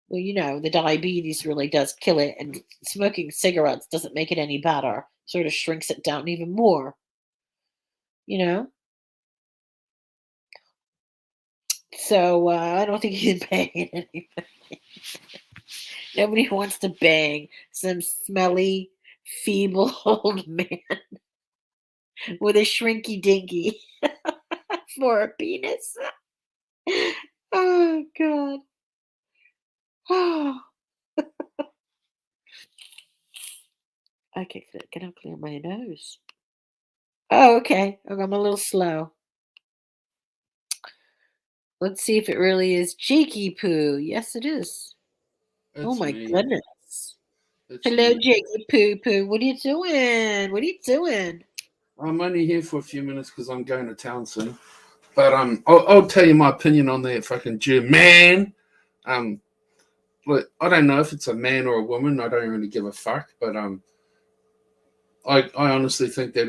Well, the diabetes really does kill it, and smoking cigarettes doesn't make it any better. Sort of shrinks it down even more. you know? So I don't think he's banging anything. Nobody wants to bang some smelly, feeble old man with a shrinky dinky for a penis. Oh, God. Oh, I can clear my nose. Oh, okay. I'm a little slow. Let's see if it really is Jakey Poo. Yes, it is. Oh It's my me. goodness. It's Hello, me. Jakey Poo Poo. What are you doing? What are you doing? I'm only here for a few minutes because I'm going to town soon. But I'll tell you my opinion on that fucking Jew man. Look, I don't know if it's a man or a woman. I don't really give a fuck. But I honestly think that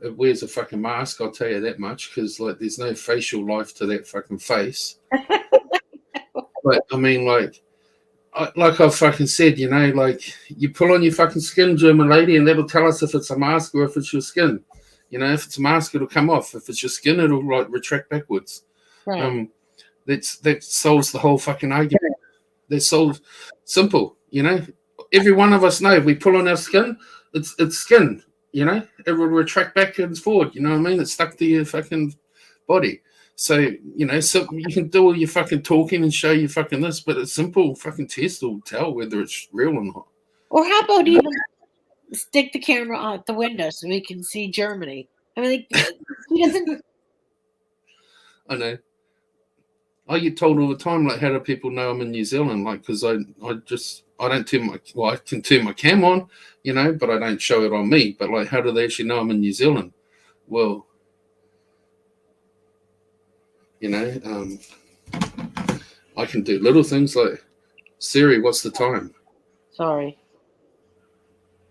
it wears a fucking mask. I'll tell you that much, because like there's no facial life to that fucking face. But I mean, like I've fucking said, you know, like you pull on your fucking skin, German lady, and that'll tell us if it's a mask or if it's your skin. You know, if it's a mask, it'll come off. If it's your skin, it'll like retract backwards. Right. That solves the whole fucking argument. That's so simple, you know. Every one of us know if we pull on our skin, it's skin, you know. It will retract backwards forward. You know what I mean? It's stuck to your fucking body. So, you know, so you can do all your fucking talking and show you fucking this, but a simple fucking test will tell whether it's real or not. Or how about even stick the camera out the window so we can see Germany? I mean, like, he doesn't. I know. I get told all the time, like, how do people know I'm in New Zealand? Like, because I don't turn I can turn my cam on, you know, but I don't show it on me. But like, how do they actually know I'm in New Zealand? Well, you know, I can do little things like, Siri, what's the time? Sorry.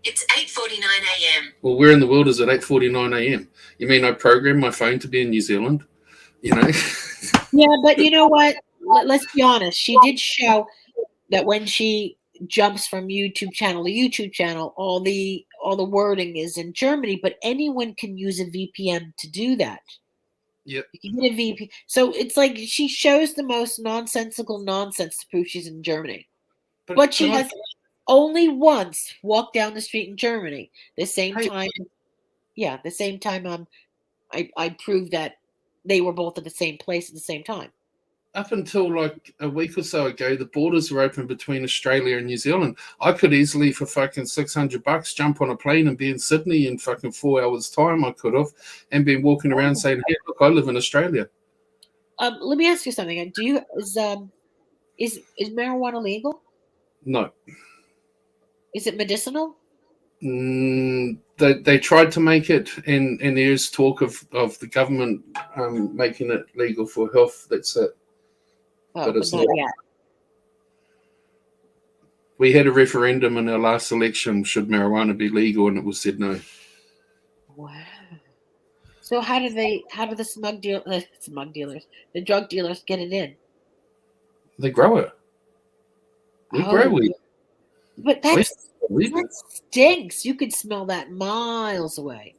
It's 8:49 a.m. Well, where in the world is it 8:49 a.m.? You mean I programmed my phone to be in New Zealand? You know? Yeah, but you know what? Let's be honest. She did show that when she jumps from YouTube channel to YouTube channel, all the wording is in Germany, but anyone can use a VPN to do that. Yep. You can get a VPN. So it's like she shows the most nonsensical nonsense to prove she's in Germany. But she has only once walked down the street in Germany. The same time I proved that they were both at the same place at the same time. Up until like a week or so ago, the borders were open between Australia and New Zealand. I could easily, for fucking $600, jump on a plane and be in Sydney in fucking 4 hours' time. I could have, and been walking around saying, "Hey, look, I live in Australia." Let me ask you something. Is marijuana legal? No. Is it medicinal? They tried to make it, and there's talk of the government making it legal for health. That's it. Oh, but it's not not. yet. We had a referendum in our last election, should marijuana be legal, and it was said no. Wow. So how do the drug dealers get it in? They grow it. We grow weed. But that stinks. You could smell that miles away.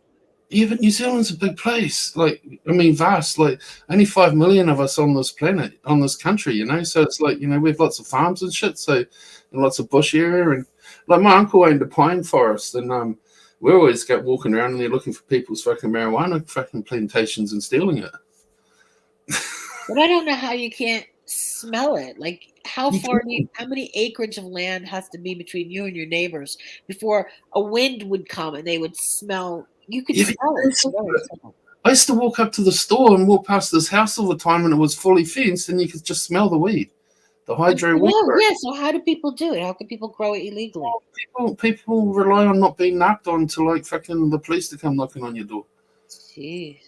Yeah, but New Zealand's a big place. Like, I mean, vast. Like, only 5 million of us on this planet, on this country, you know? So it's like, you know, we have lots of farms and shit, so, and lots of bush area. And, like, my uncle owned a pine forest, and we always walking around and they're looking for people's fucking marijuana fucking plantations and stealing it. But I don't know how you can't smell it. Like, how many acreage of land has to be between you and your neighbors before a wind would come and they would smell? You could smell it. I used to walk up to the store and walk past this house all the time, and it was fully fenced, and you could just smell the weed, the hydro weed. Yeah. So how do people do it? How can people grow it illegally? People rely on not being knocked on to like fucking the police to come knocking on your door. Jeez.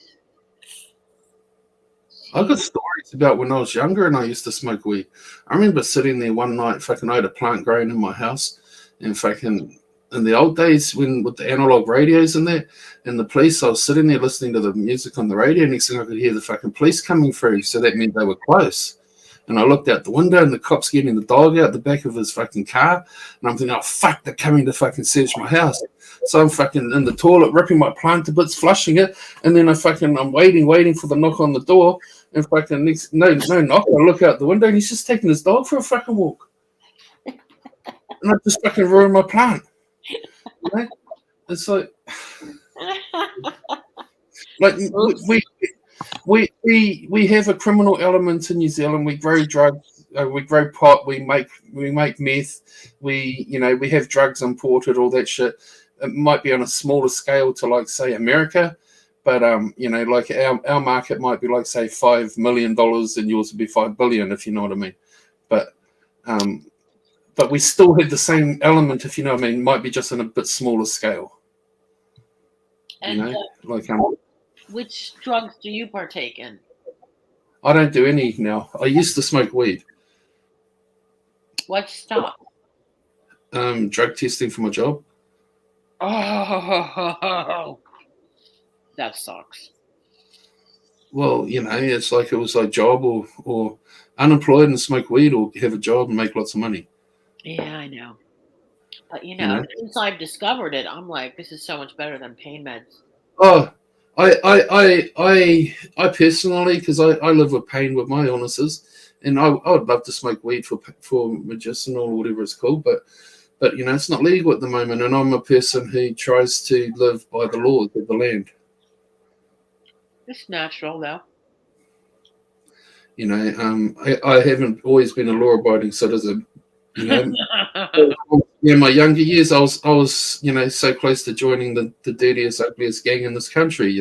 I got stories about when I was younger and I used to smoke weed. I remember sitting there one night, fucking, I had a plant growing in my house, and fucking, in the old days when with the analog radios in there, and the police, I was sitting there listening to the music on the radio. Next thing I could hear the fucking police coming through, so that meant they were close. And I looked out the window, and the cop's getting the dog out the back of his fucking car, and I'm thinking, oh fuck, they're coming to fucking search my house. So I'm fucking in the toilet, ripping my plant to bits, flushing it, and then I'm waiting for the knock on the door, and fucking no knock. I look out the window, and he's just taking his dog for a fucking walk, and I just fucking ruined my plant. You know? It's like we have a criminal element in New Zealand. We grow drugs, we grow pot, we make meth, we have drugs imported, all that shit. It might be on a smaller scale to like say America, but like our market might be like say $5 million and yours would be $5 billion, if you know what I mean. But we still have the same element, if you know what I mean. Might be just on a bit smaller scale. And which drugs do you partake in? I don't do any now. I used to smoke weed. What stopped? Drug testing for my job. Oh, that sucks. Well, it's like it was like job or unemployed and smoke weed, or have a job and make lots of money. Yeah, I know. But since I've discovered it, I'm like, this is so much better than pain meds. Oh, I personally, because I live with pain with my illnesses, and I would love to smoke weed for medicinal or whatever it's called, but it's not legal at the moment, and I'm a person who tries to live by the laws of the land. It's natural, though. I haven't always been a law-abiding citizen. Yeah, my younger years, I was so close to joining the dirtiest, ugliest gang in this country.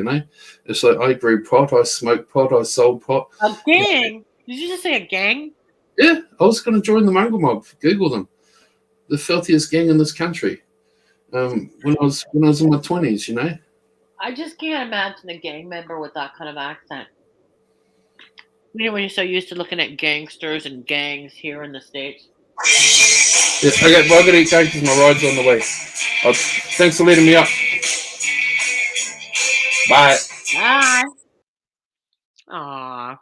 It's like I grew pot, I smoked pot, I sold pot. A gang? Did you just say a gang? Yeah, I was going to join the Mongrel Mob. Google them, the filthiest gang in this country. When I was in my 20s, I just can't imagine a gang member with that kind of accent. When you're so used to looking at gangsters and gangs here in the States. Yeah, okay, well, I gotta eat cake because my ride's on the way. Thanks for letting me up. Bye. Bye. Aw.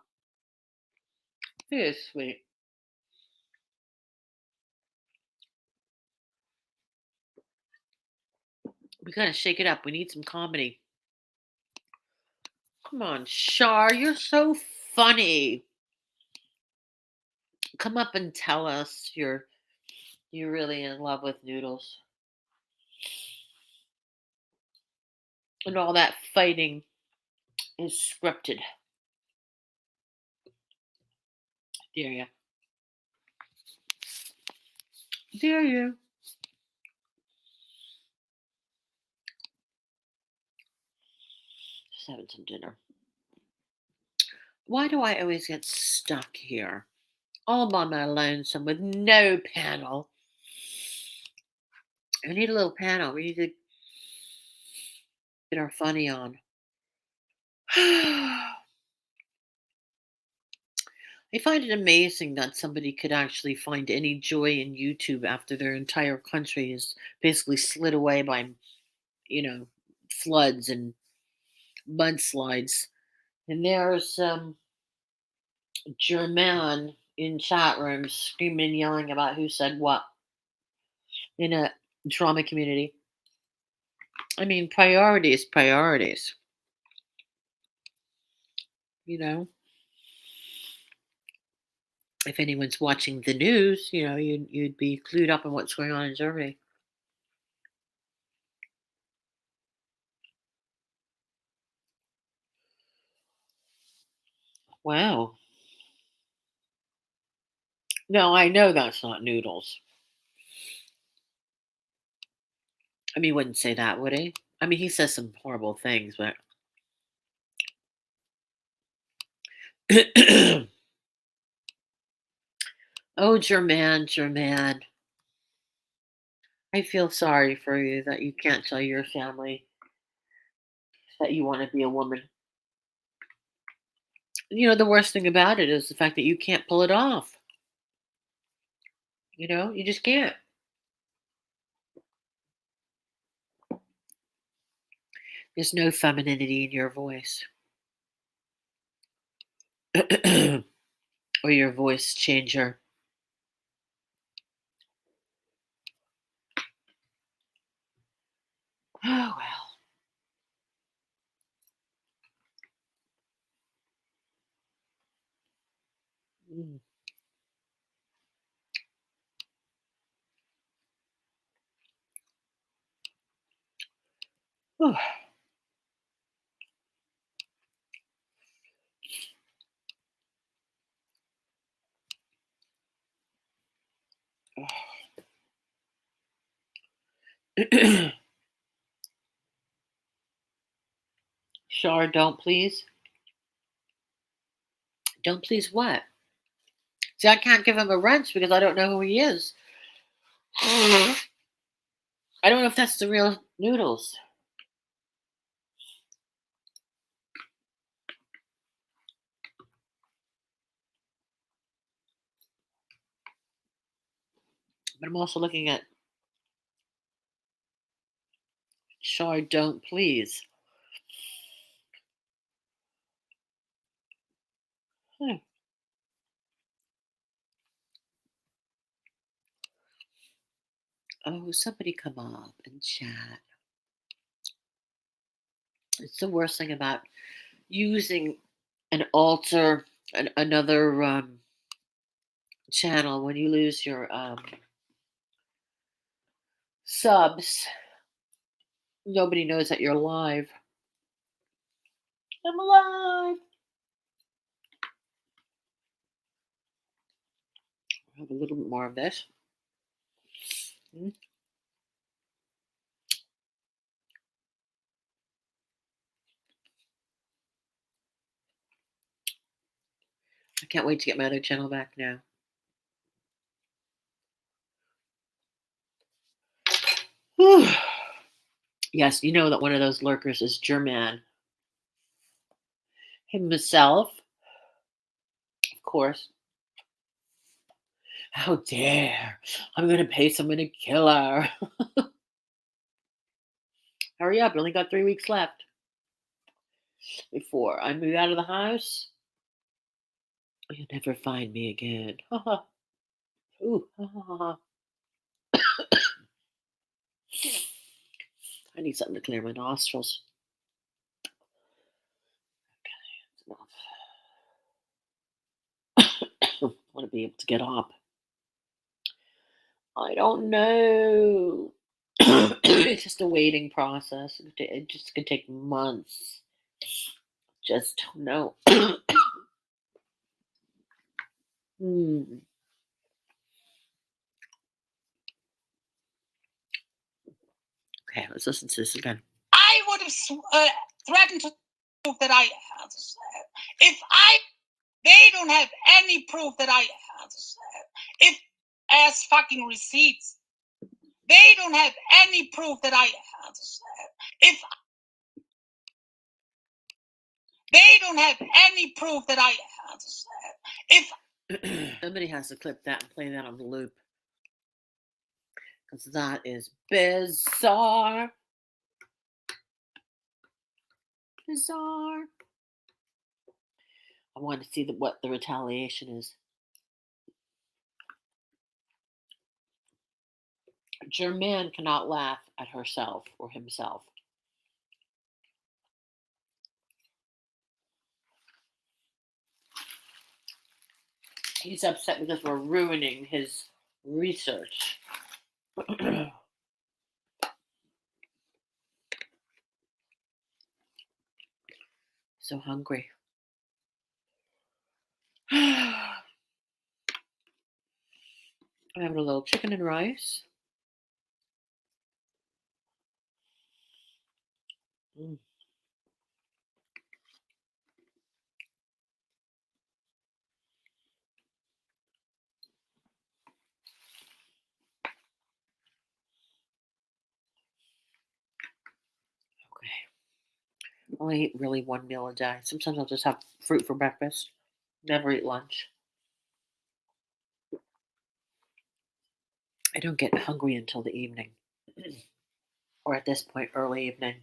He is sweet. We gotta shake it up. We need some comedy. Come on, Shar, you're so funny. Come up and tell us you're really in love with noodles. And all that fighting is scripted. Dare you? Dare you? Just having some dinner. Why do I always get stuck here? All by my lonesome with no panel. We need a little panel. We need to get our funny on. I find it amazing that somebody could actually find any joy in YouTube after their entire country is basically slid away by, floods and mudslides. And there's German in chat rooms screaming and yelling about who said what in a drama community. I mean, priorities. If anyone's watching the news, you'd be clued up on what's going on in Germany. Wow. No, I know that's not noodles. I mean, he wouldn't say that, would he? I mean, he says some horrible things, but oh, German. I feel sorry for you that you can't tell your family that you want to be a woman. The worst thing about it is the fact that you can't pull it off. You just can't. There's no femininity in your voice. Or your voice changer. Oh well. Mm. Whew. Shar, don't please. Don't please what? See, I can't give him a wrench because I don't know who he is. I don't know if that's the real Noodles. But I'm also looking at Shar, don't please. Hmm. Oh, somebody come up and chat. It's the worst thing about using an alter, another channel when you lose your subs. Nobody knows that you're live. I'm alive. I'll have a little bit more of this. Mm. I can't wait to get my other channel back now. Whew. Yes, you know that one of those lurkers is German. Himself, of course. How dare! I'm gonna pay someone to kill her. Hurry up! I only got 3 weeks left before I move out of the house. You'll never find me again. Ooh. I need something to clear my nostrils. Okay, that's enough. I want to be able to get up. I don't know. It's just a waiting process. It just could take months. Just don't know. Hmm. Okay, let's listen to this again. I would have threatened to prove that I, if they don't have any proof that I, if as fucking receipts, they don't have any proof that I, if they don't have any proof that I, if Somebody has to clip that and play that on the loop. Because that is bizarre. Bizarre. I want to see what the retaliation is. Germaine cannot laugh at herself or himself. He's upset because we're ruining his research. So hungry. I'm having a little chicken and rice. Mm. Okay. I only eat really one meal a day. Sometimes I'll just have fruit for breakfast. Never eat lunch. I don't get hungry until the evening. Or at this point, early evening.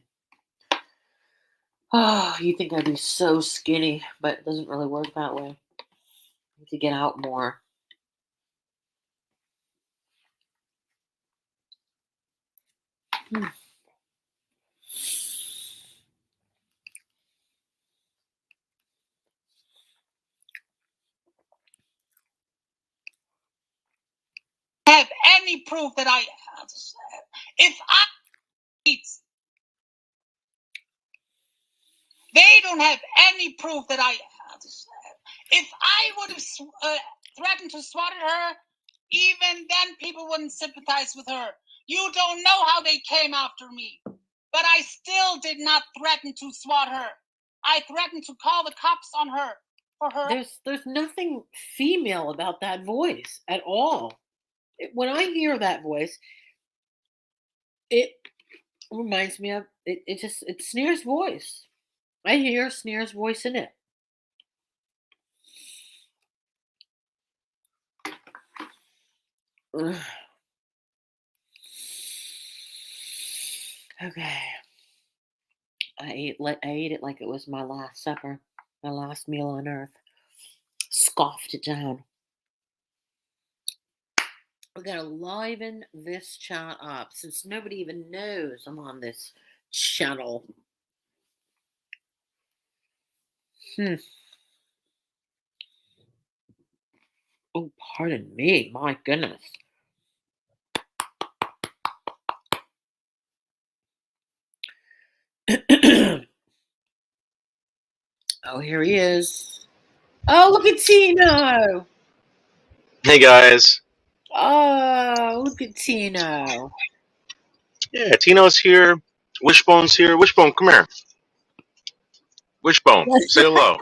Oh, you think I'd be so skinny, but it doesn't really work that way. I need to get out more. any proof that I, if I, they don't have any proof that I, if I would have threatened to slaughter her, even then people wouldn't sympathize with her. You don't know how they came after me, but I still did not threaten to slaughter her. I threatened to call the cops on her for her. There's nothing female about that voice at all. When I hear that voice, it reminds me of it's Sneer's voice. I hear Sneer's voice in it. Ugh. Okay. I ate it like it was my last supper, my last meal on earth. Scoffed it down. We're gonna liven this chat up since nobody even knows I'm on this channel. Oh, pardon me. My goodness. Oh, here he is. Oh, look at Tino. Hey guys. Oh, look at Tino. Yeah, Tino's here. Wishbone's here. Wishbone, come here. Wishbone, say hello.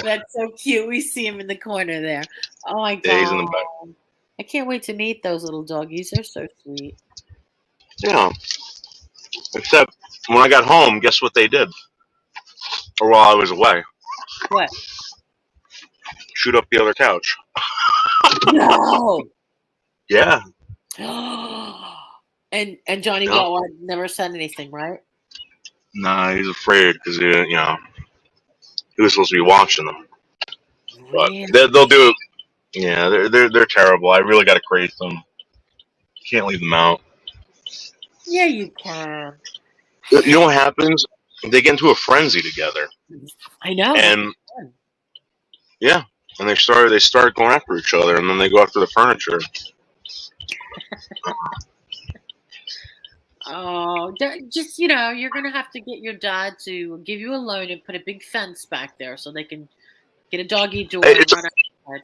That's so cute. We see him in the corner there. Oh my god. Yeah, he's in the back. I can't wait to meet those little doggies. They're so sweet. Yeah. Except when I got home, guess what they did? Or while I was away. What? Shoot up the other couch. No. Yeah. And Johnny No. Wawa never said anything, right? Nah, he's afraid because he was supposed to be watching them. But Really? they'll do it. Yeah, they're terrible. I really got to crate them. Can't leave them out. Yeah, you can. You know what happens? They get into a frenzy together, I know. and yeah, and they start going after each other, and then they go after the furniture. Oh, just you're gonna have to get your dad to give you a loan and put a big fence back there so they can get a doggy door and run outside.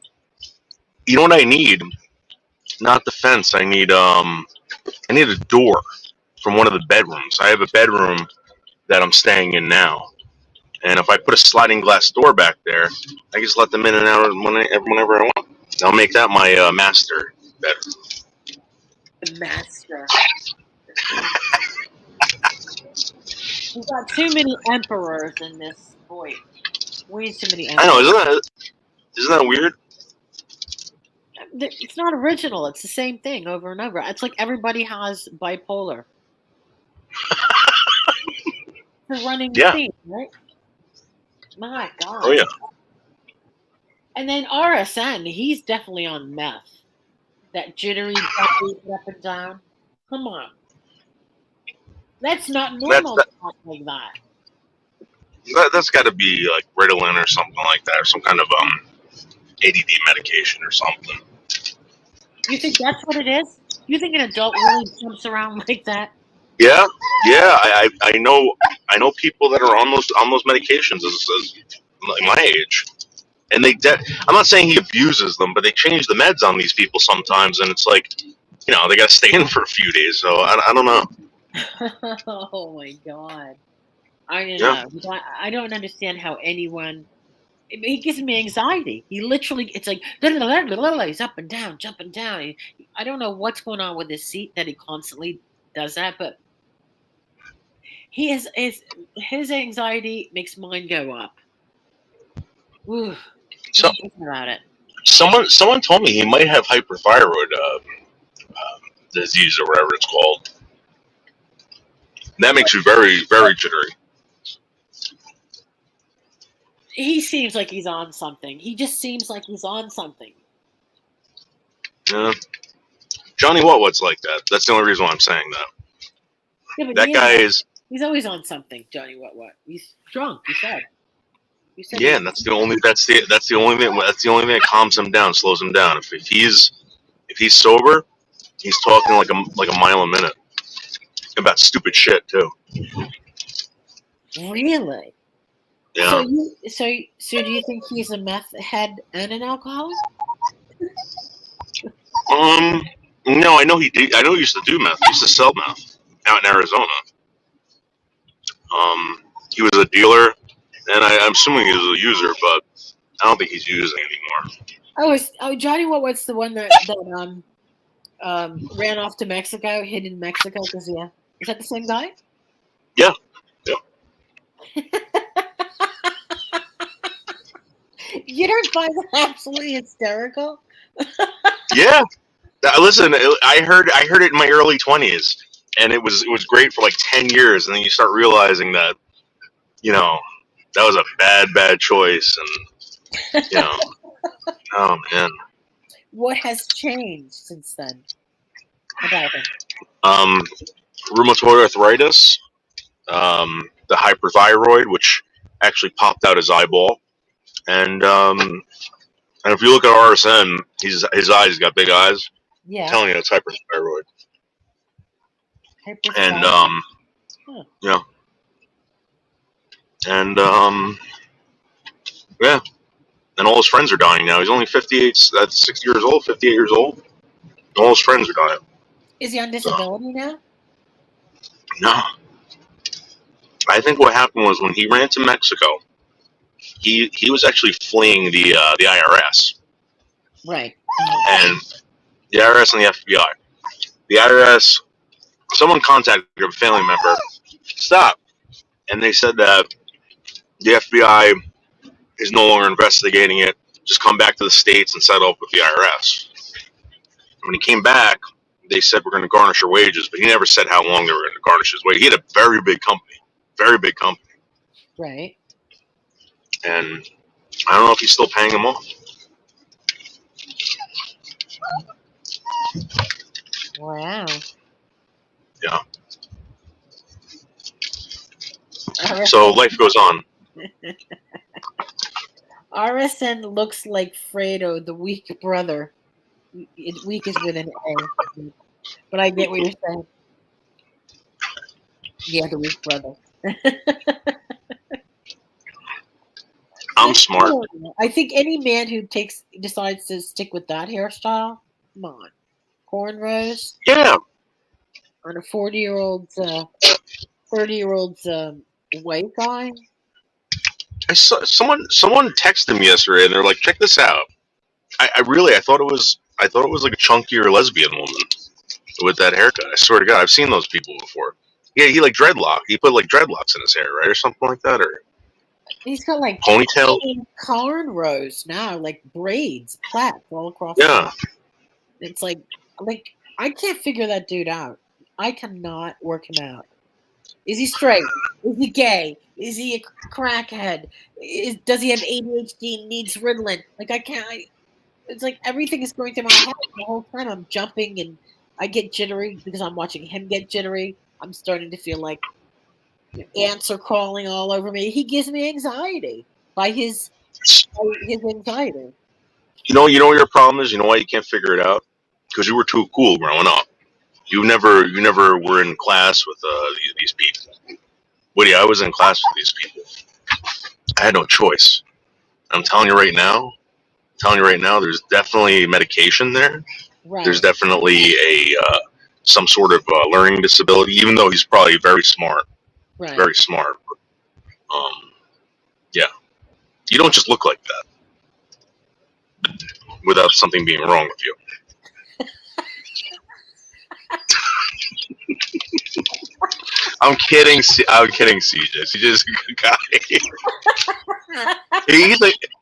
You know what I need? Not the fence. I need a door from one of the bedrooms. I have a bedroom that I'm staying in now, and if I put a sliding glass door back there, I can just let them in and out whenever I want. I'll make that my master bedroom. The master. We've got too many emperors in this voice. Way too many emperors. I know, isn't that weird? It's not original. It's the same thing over and over. It's like everybody has bipolar. The running theme, right? My God. Oh yeah. And then RSN, he's definitely on meth. That jittery up and down. Come on. That's not normal to talk like that. That's got to be like Ritalin or something like that, or some kind of ADD medication or something. You think that's what it is? You think an adult really jumps around like that? Yeah. I know people that are on those medications as my age, and I'm not saying he abuses them, but they change the meds on these people sometimes, and it's like, they got to stay in for a few days. So I don't know. Oh my God. I don't know. I don't understand how anyone. He gives me anxiety. He literally, it's like he's up and down, jumping down. I don't know what's going on with his seat that he constantly does that, but his anxiety makes mine go up. Ooh, So about it. someone told me he might have hyperthyroid disease or whatever it's called. That makes you very, very jittery. He seems like he's on something. He just seems like he's on something. Yeah. Johnny What's like that. That's the only reason why I'm saying that. Yeah, but That guy is. He's always on something, Johnny What. He's drunk, you said. Yeah, and that's the only thing that calms him down, slows him down. If If he's sober, he's talking like a mile a minute about stupid shit too. Really? Yeah. So do you think he's a meth head and an alcoholic? No, I know he did. I know he used to do meth. He used to sell meth out in Arizona. He was a dealer, and I'm assuming he was a user, but I don't think he's using anymore. Johnny, what's the one that ran off to Mexico, hid in Mexico? Is that the same guy? Yeah. You don't find that absolutely hysterical? Yeah. Listen, I heard it in my early 20s, and it was great for like 10 years, and then you start realizing that, that was a bad choice, and oh man. What has changed since then about him? Rheumatoid arthritis, the hyperthyroid, which actually popped out his eyeball, and if you look at RSN, his eyes, he's got big eyes. Yeah. I'm telling you, it's hyperthyroid. And yeah, and yeah, and all his friends are dying now. He's only 58. That's 60 years old, 58 years old. All his friends are dying. Is he on disability now? No, I think what happened was when he ran to Mexico, he was actually fleeing the IRS. Right. And the IRS and the FBI. The IRS, someone contacted a family member. Stop. And they said that the FBI is no longer investigating it. Just come back to the States and settle up with the IRS. When he came back, they said we're going to garnish your wages, but he never said how long they were going to garnish his wages. He had a very big company. Right. And I don't know if he's still paying them off. Wow. Yeah. So life goes on. RSN looks like Fredo, the weak brother. Weak is with an A. But I get what you're saying. Yeah, the weak brother. I'm smart. I think any man who decides to stick with that hairstyle, come on. Cornrows. Yeah. On a 30-year-old's white guy. I saw someone texted me yesterday, and they're like, "Check this out." I thought it was like a chunkier lesbian woman with that haircut. I swear to God, I've seen those people before. Yeah, he like dreadlock. He put like dreadlocks in his hair, right, or something like that, or he's got like ponytail cornrows now, like braids, plaits all across. Yeah, it's like I can't figure that dude out. I cannot work him out. Is he straight? Is he gay? Is he a crackhead? Does he have ADHD and needs Ritalin? It's like everything is going through my head the whole time. I'm jumping and I get jittery because I'm watching him get jittery. I'm starting to feel like ants are crawling all over me. He gives me anxiety by his anxiety. You know what your problem is? You know why you can't figure it out? Because you were too cool growing up. You never were in class with these people. Woody, I was in class with these people. I had no choice. I'm telling you right now, there's definitely medication there. Right. There's definitely some sort of learning disability, even though he's probably very smart. Right. Very smart. Yeah. You don't just look like that without something being wrong with you. I'm kidding, CJ. CJ's a good guy.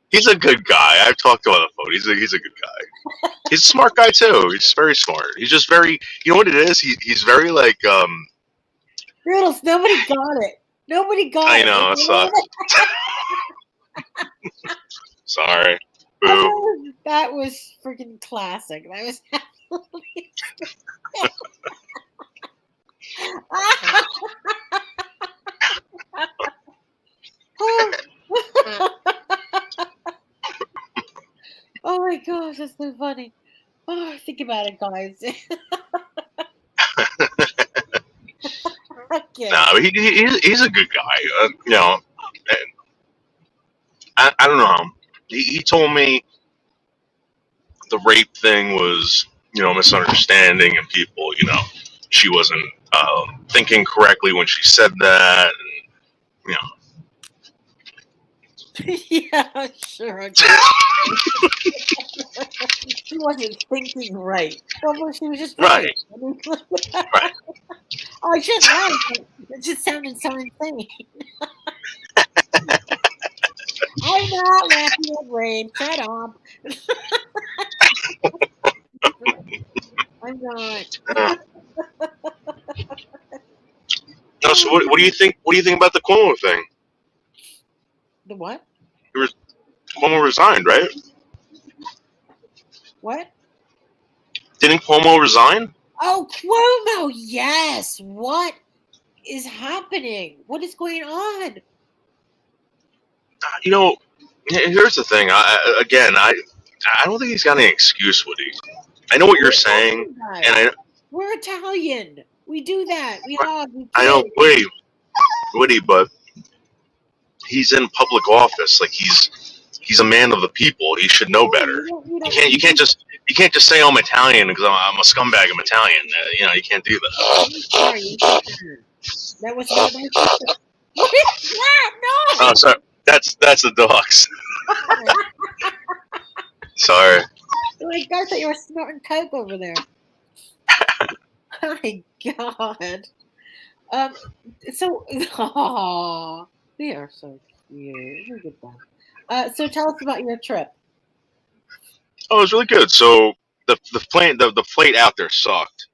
He's a good guy. I've talked to him on the phone. He's a good guy. He's a smart guy too. He's very smart. He's just very. You know what it is? He's very like. Riddles. Nobody got it. Nobody got it. I know. It sucks. Sorry. Boo. That was freaking classic. That was absolutely. Oh my gosh, that's so funny. Oh, think about it, guys. Okay. Nah, but he's a good guy. You know, I don't know. He told me the rape thing was, you know, misunderstanding, and people, you know, she wasn't thinking correctly when she said that. And, you know, Yeah, sure. Okay. She wasn't thinking right. Well, she was just right, right. Oh, I just laughed. It just sounded so insane. I'm not laughing at rain. Shut up. I'm not. Uh, no, so what do you think? What do you think about the Cuomo thing? The what? Cuomo resigned, right? What? Didn't Cuomo resign? Oh, Cuomo, yes. What is happening? What is going on? You know, here's the thing. I don't think he's got any excuse, Woody. I know what you're saying, and We're Italian. We do that. We hug. We I know, kiss. Woody, but he's in public office. Like he's a man of the people. He should know better. You can't just say I'm Italian because I'm a scumbag. I'm Italian. You know, you can't do that. Sorry. That was not my What is that? No. Oh, sorry. That's the dogs. Sorry. My God, I thought you were snorting coke over there. My God. So, oh, they are so cute. Look at that. So tell us about your trip. Oh, it was really good. So the flight out there sucked.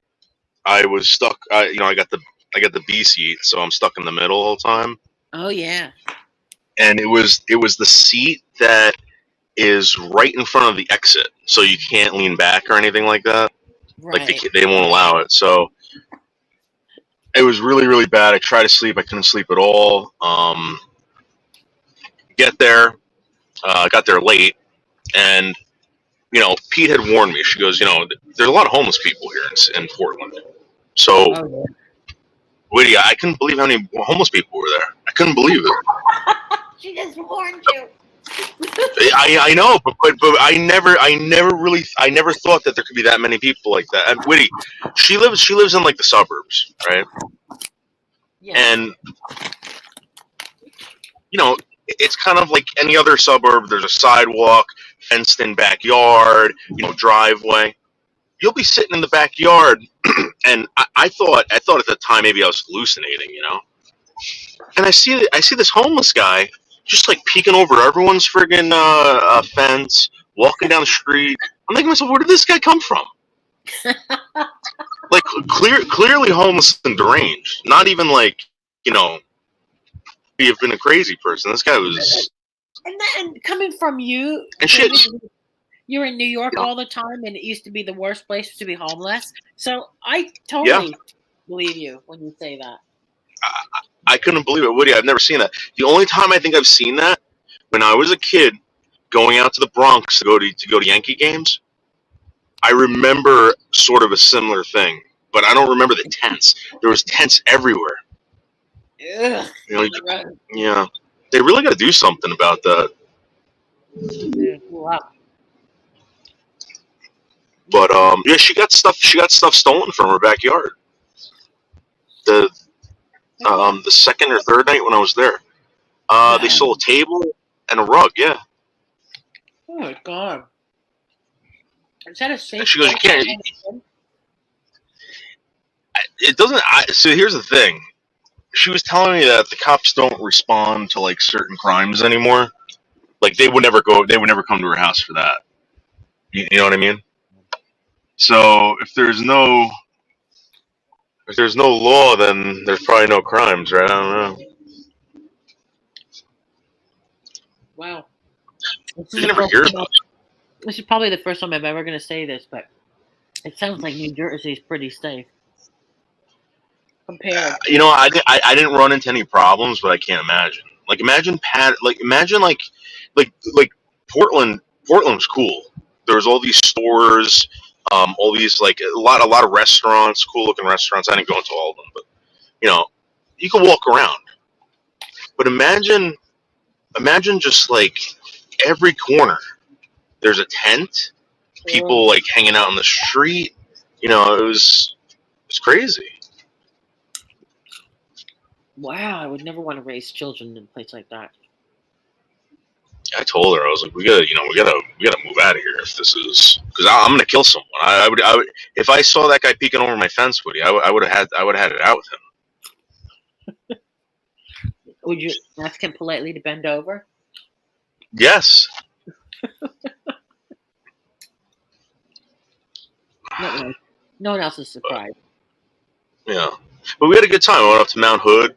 I was stuck. You know, I got the B seat, so I'm stuck in the middle all the time. Oh yeah. And it was the seat that is right in front of the exit, so you can't lean back or anything like that. Right. Like they won't allow it. So it was really, really bad. I tried to sleep. I couldn't sleep at all. Get there. Got there late. And, you know, Pete had warned me. She goes, you know, there's a lot of homeless people here in Portland. So, Oh, Woody, I couldn't believe how many homeless people were there. I couldn't believe it. she just warned you. I know, but I never thought that there could be that many people like that. And Woody, she lives in like the suburbs, right? Yeah. And you know, it's kind of like any other suburb. There's a sidewalk, fenced in backyard, you know, driveway. You'll be sitting in the backyard, and I thought at the time maybe I was hallucinating, you know. And I see this homeless guy just like peeking over everyone's friggin' fence, walking down the street. I'm thinking to myself, where did this guy come from? Like clearly homeless and deranged. Not even like, you know, he have been a crazy person. This guy was. And then coming from you, And shit. you're in New York Yeah. all the time, and it used to be the worst place to be homeless. So I totally believe you when you say that. I couldn't believe it, Woody. I've never seen that. The only time I think I've seen that when I was a kid, going out to the Bronx to go to Yankee games. I remember sort of a similar thing, but I don't remember the tents. There was tents everywhere. Ugh. You know, Right. yeah, they really got to do something about that. Wow. But yeah, she got stuff stolen from her backyard. The second or third night when I was there, they stole a table and a rug. Yeah, Oh my God. Is that a safe? she goes, you place? can't. It doesn't. So here's the thing. She was telling me that the cops don't respond to like certain crimes anymore. Like they would never come to her house for that. You know what I mean? So if there's no law, then there's probably no crimes, right? I don't know. Wow. You never hear about it. This is probably the first time I'm ever going to say this, but it sounds like New Jersey is pretty safe compared. You know, I didn't run into any problems, but I can't imagine. Like imagine Portland. Portland's cool. There's all these stores. All these like a lot of restaurants, cool looking restaurants. I didn't go into all of them, but you know, you can walk around. But imagine just like every corner there's a tent, people like hanging out on the street. You know, it's crazy. Wow, I would never want to raise children in a place like that. I told her, I was like, we gotta move out of here if this is, because I'm gonna kill someone. I would, if I saw that guy peeking over my fence, Woody, I would have had it out with him. Would you ask him politely to bend over? Yes. No one else is surprised. Yeah, but we had a good time. We went up to Mount Hood.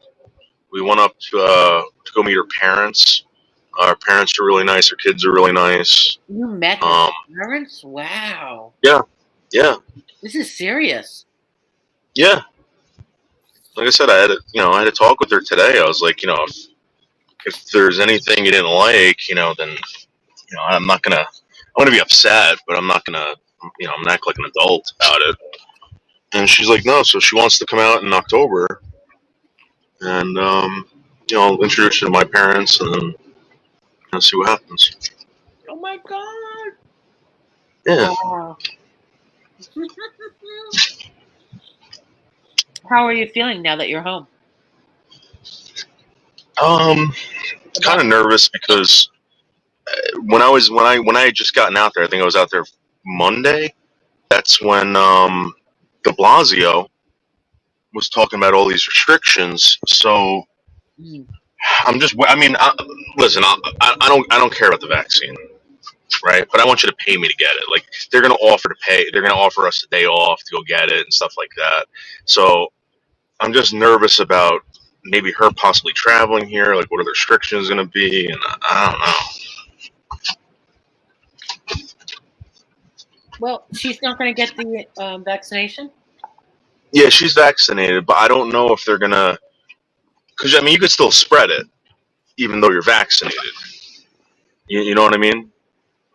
We went up to go meet her parents. Our parents are really nice. Her kids are really nice. You met his parents? Wow. Yeah. This is serious. Yeah. Like I said, I had a talk with her today. I was like, if there's anything you didn't like, then, I'm gonna be upset, but I'm not gonna, I'm not like an adult about it. And she's like, no. So she wants to come out in October, and I'll introduce you to my parents, and then see what happens. Oh my God. Yeah. Wow. How are you feeling now that you're home? Kind of nervous because when I had just gotten out there, I think I was out there Monday. That's when De Blasio was talking about all these restrictions. So listen, I don't care about the vaccine, right? But I want you to pay me to get it. Like they're gonna offer us a day off to go get it and stuff like that. So I'm just nervous about maybe her possibly traveling here. Like what are the restrictions gonna be? And I don't know. Well, she's not going to get the vaccination? Yeah, she's vaccinated, but I don't know if they're gonna. Because you could still spread it even though you're vaccinated. You know what I mean?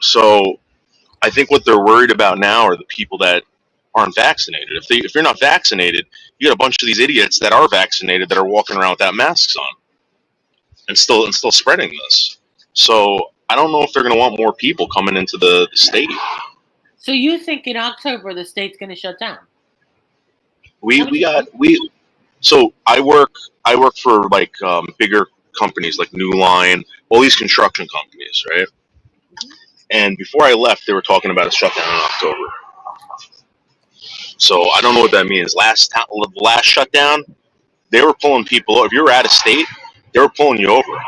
So I think what they're worried about now are the people that aren't vaccinated. If you're not vaccinated, you got a bunch of these idiots that are vaccinated that are walking around without masks on and still spreading this. So I don't know if they're going to want more people coming into the state. So you think in October the state's going to shut down? So I work for like bigger companies like New Line, all these construction companies, right? And before I left, they were talking about a shutdown in October. So I don't know what that means. Last shutdown, they were pulling people over. If you were out of state, they were pulling you over.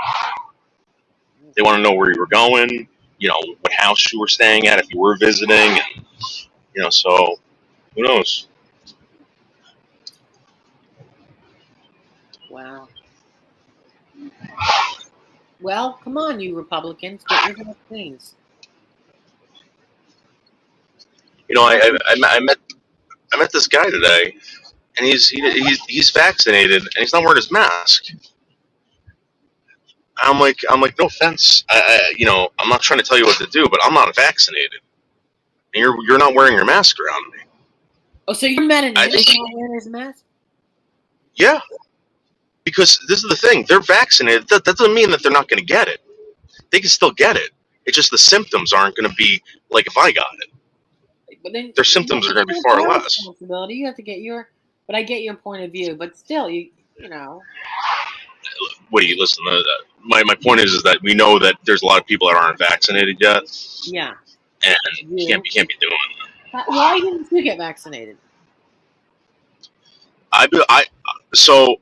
They want to know where you were going, what house you were staying at, if you were visiting, and so who knows? Wow. Well, come on, you Republicans, get your vaccines. I met this guy today, and he's vaccinated, and he's not wearing his mask. I'm like, no offense, I'm not trying to tell you what to do, but I'm not vaccinated, and you're not wearing your mask around me. Oh, so you're mad at him? He's not wearing his mask? Yeah, because this is the thing: they're vaccinated. That doesn't mean that they're not going to get it. They can still get it. It's just the symptoms aren't going to be like if I got it. But then their symptoms are going to be far less. You have to get but I get your point of view. But still, you know. What do you listen to? My point is that we know that there's a lot of people that aren't vaccinated yet. Yeah. And you can't be doing that. Why didn't you get vaccinated? So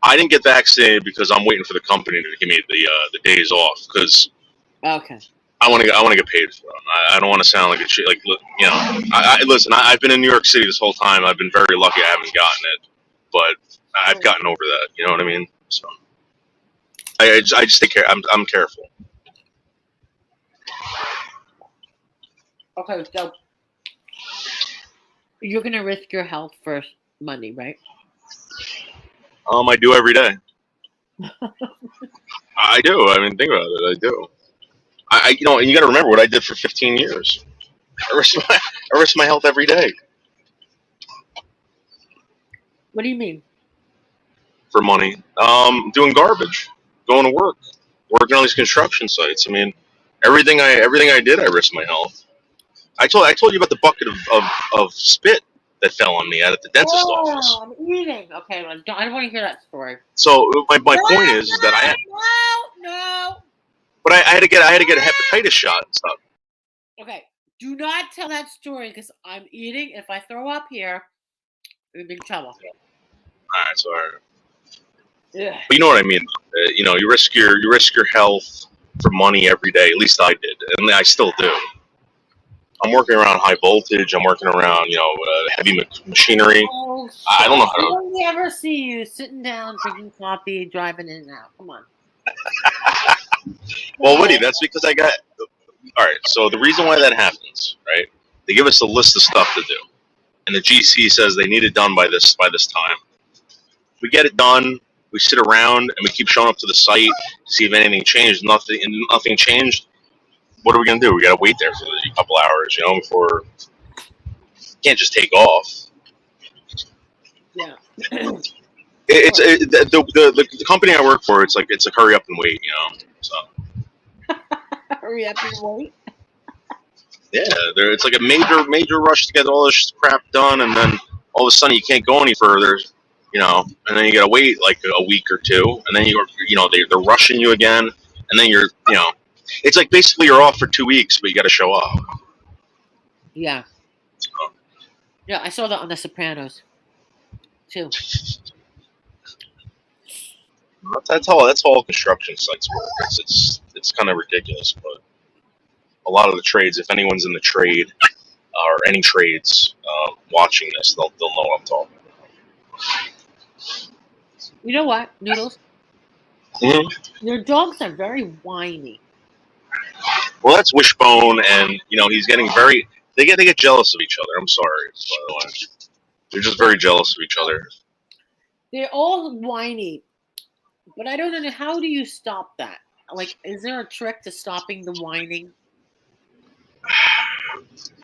I didn't get vaccinated because I'm waiting for the company to give me the days off because. Okay. I want to get paid for them. I don't want to sound like a shit. Like listen. I've been in New York City this whole time. I've been very lucky. I haven't gotten it, but I've gotten over that. You know what I mean? So I just take care. I'm careful. Okay, so you're gonna risk your health for money, right? I do every day. I do. I mean, think about it. I do. You got to remember what I did for 15 years. I risk my health every day What do you mean? for money. Doing garbage, going to work, working on these construction sites. I mean, everything I did, I risked my health. I told you about the bucket of spit that fell on me out at the dentist office. Oh, I'm eating. Okay, well, I don't want to hear that story. So my point is that No. I had to get a hepatitis shot and stuff. Okay, do not tell that story because I'm eating. If I throw up here, we're in big trouble. All right, sorry. Yeah. But you know what I mean. You risk your health for money every day. At least I did, and I still do. I'm working around high voltage. I'm working around heavy machinery. Oh, I don't know how I to. only ever see you sitting down, drinking coffee, driving in and out. Come on. Well, Woody, that's because I got. All right. So the reason why that happens, right? They give us a list of stuff to do, and the GC says they need it done by this time. We get it done. We sit around and we keep showing up to the site to see if anything changed. Nothing changed. What are we gonna do? We gotta wait there for a couple hours, before. Can't just take off. Yeah. The company I work for. It's like hurry up and wait, So Hurry up and wait. yeah, it's like a major rush to get all this crap done, and then all of a sudden you can't go any further, and then you gotta wait like a week or two, and then they're rushing you again, and then you're it's like basically you're off for 2 weeks, but you gotta show up. Yeah. Yeah, I saw that on The Sopranos, too. That's all construction sites work. It's kind of ridiculous, but a lot of the trades, if anyone's in the trade or any trades watching this, they'll know what I'm talking about. You know what, Noodles? Mm-hmm. Your dogs are very whiny. Well, that's Wishbone, and he's getting very. They get jealous of each other. I'm sorry, by the way. They're just very jealous of each other. They're all whiny, but I don't know. How do you stop that? Like, is there a trick to stopping the whining?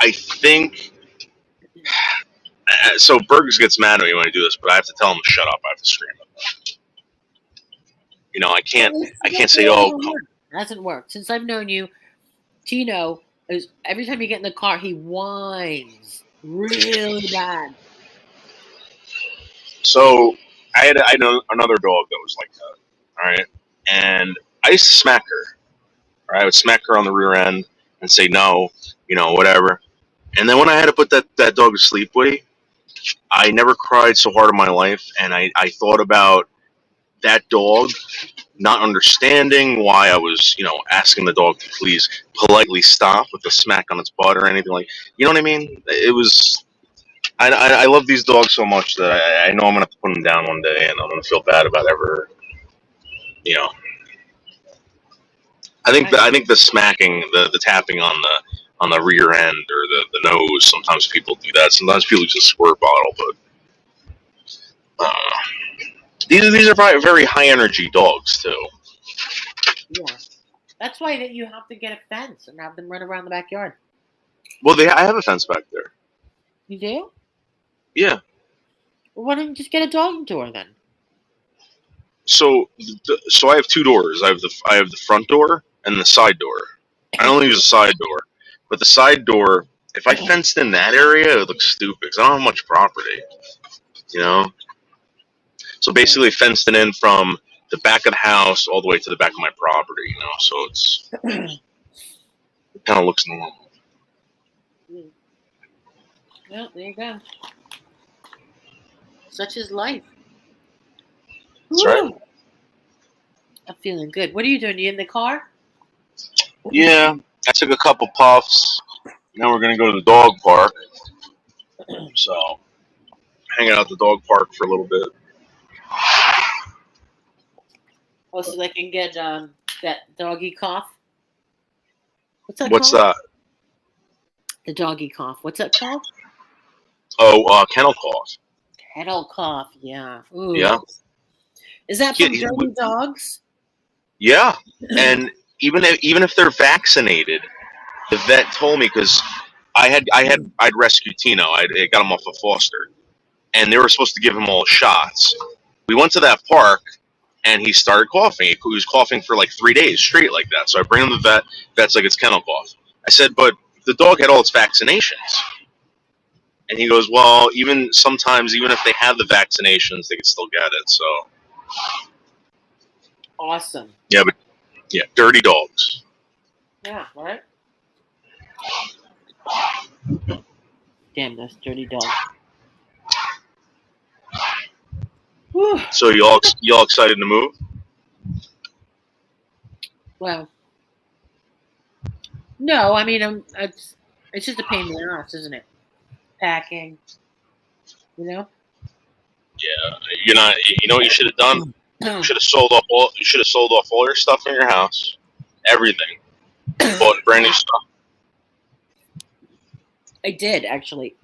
I think. So Bergs gets mad at me when I do this, but I have to tell him to shut up. I have to scream at them. I can't say, "Oh." It hasn't worked since I've known you. Tino is every time you get in the car, he whines really bad. So I had another dog that was like that. All right, and I used to smack her. Or I would smack her on the rear end and say no, whatever. And then when I had to put that dog to sleep, Woody, I never cried so hard in my life, and I thought about that dog not understanding why I was, asking the dog to please politely stop with the smack on its butt or anything like. You know what I mean? It was. I love these dogs so much that I know I'm gonna have to put them down one day, and I'm gonna feel bad about ever. I think the smacking, the tapping on the rear end or the nose. Sometimes people do that. Sometimes people use a squirt bottle, but these are probably very high energy dogs too. Yeah, that's why that you have to get a fence and have them run around the backyard. Well, I have a fence back there. You do? Yeah. Well, why don't you just get a dog door then? So I have two doors. I have the front door and the side door. I only use the side door, but the side door, if I fenced in that area, it would look stupid because I don't have much property. So basically, fenced it in from the back of the house all the way to the back of my property. So it kind of looks normal. Well, there you go. Such is life. That's right. I'm feeling good. What are you doing? You in the car? Yeah, I took a couple puffs. Now we're gonna go to the dog park. So, hanging out at the dog park for a little bit. Oh, so they can get that doggy cough. What's that What's called? that? The doggy cough. What's that called? Oh, kennel cough. Kennel cough. Yeah. Ooh. Yeah. Is that from dirty dogs? Yeah, and even if they're vaccinated, the vet told me because I'd rescued Tino. I got him off a foster, and they were supposed to give him all shots. We went to that park, and he started coughing. He was coughing for like 3 days straight like that. So I bring him to the vet. Vet's like, it's kennel cough. I said, but the dog had all its vaccinations. And he goes, well, even sometimes, even if they have the vaccinations, they can still get it. So Awesome. yeah, but yeah, dirty dogs. Yeah, right? Damn, those dirty dogs. Whew. So y'all excited to move? Well, no, I mean, it's just a pain in the ass, isn't it? Packing, you know? Yeah, you're not. You know what you should have done? You should have sold off all. You should have sold off all your stuff in your house, everything. Bought brand new stuff. I did, actually.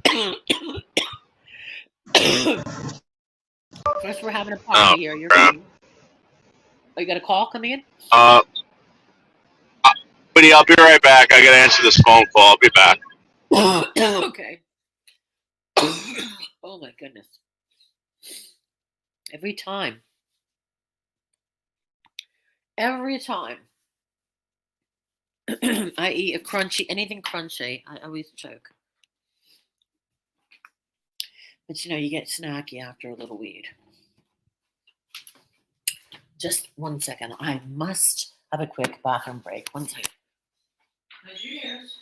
First, we're having a party here. You're crap. coming. Oh, you got a call coming in? Buddy, I'll be right back. I gotta answer this phone call. I'll be back. Okay. Oh my goodness. Every time I eat anything crunchy, I always choke. But you get snacky after a little weed. Just 1 second. I must have a quick bathroom break. 1 second. Cheers.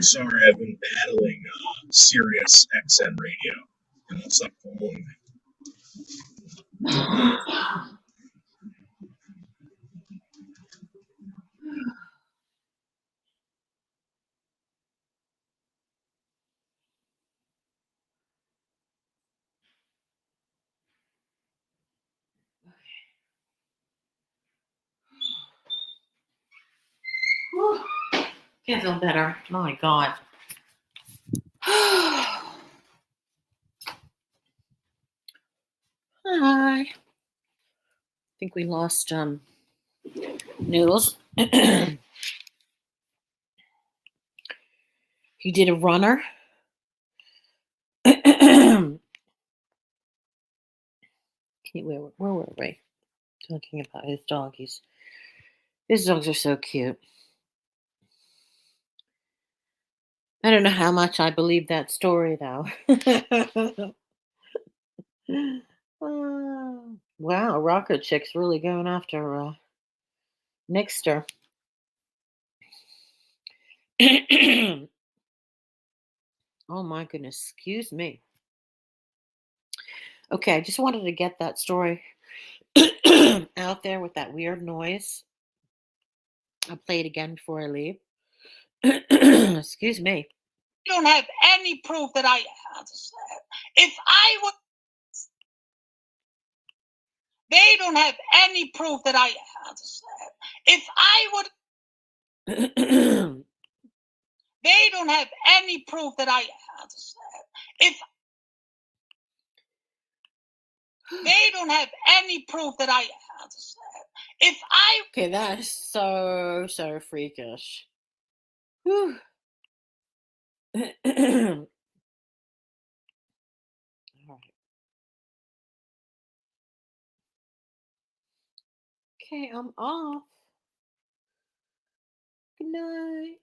Sorry, I've been battling Sirius XM radio, and it's up calling me. Can't feel better. My God. Hi. I think we lost Noodles. He did a runner. Where were we? Talking about his doggies. His dogs are so cute. I don't know how much I believe that story, though. Wow, Rocker Chick's really going after Nixter. Oh my goodness, excuse me. Okay, I just wanted to get that story out there with that weird noise. I'll play it again before I leave. Excuse me. You don't have any proof that I. If I would. They don't have any proof that I. If I would. They don't have any proof that I. If. They don't have any proof that I. If I. Okay, that is so freakish. Whew. All right. Okay, I'm off. Good night.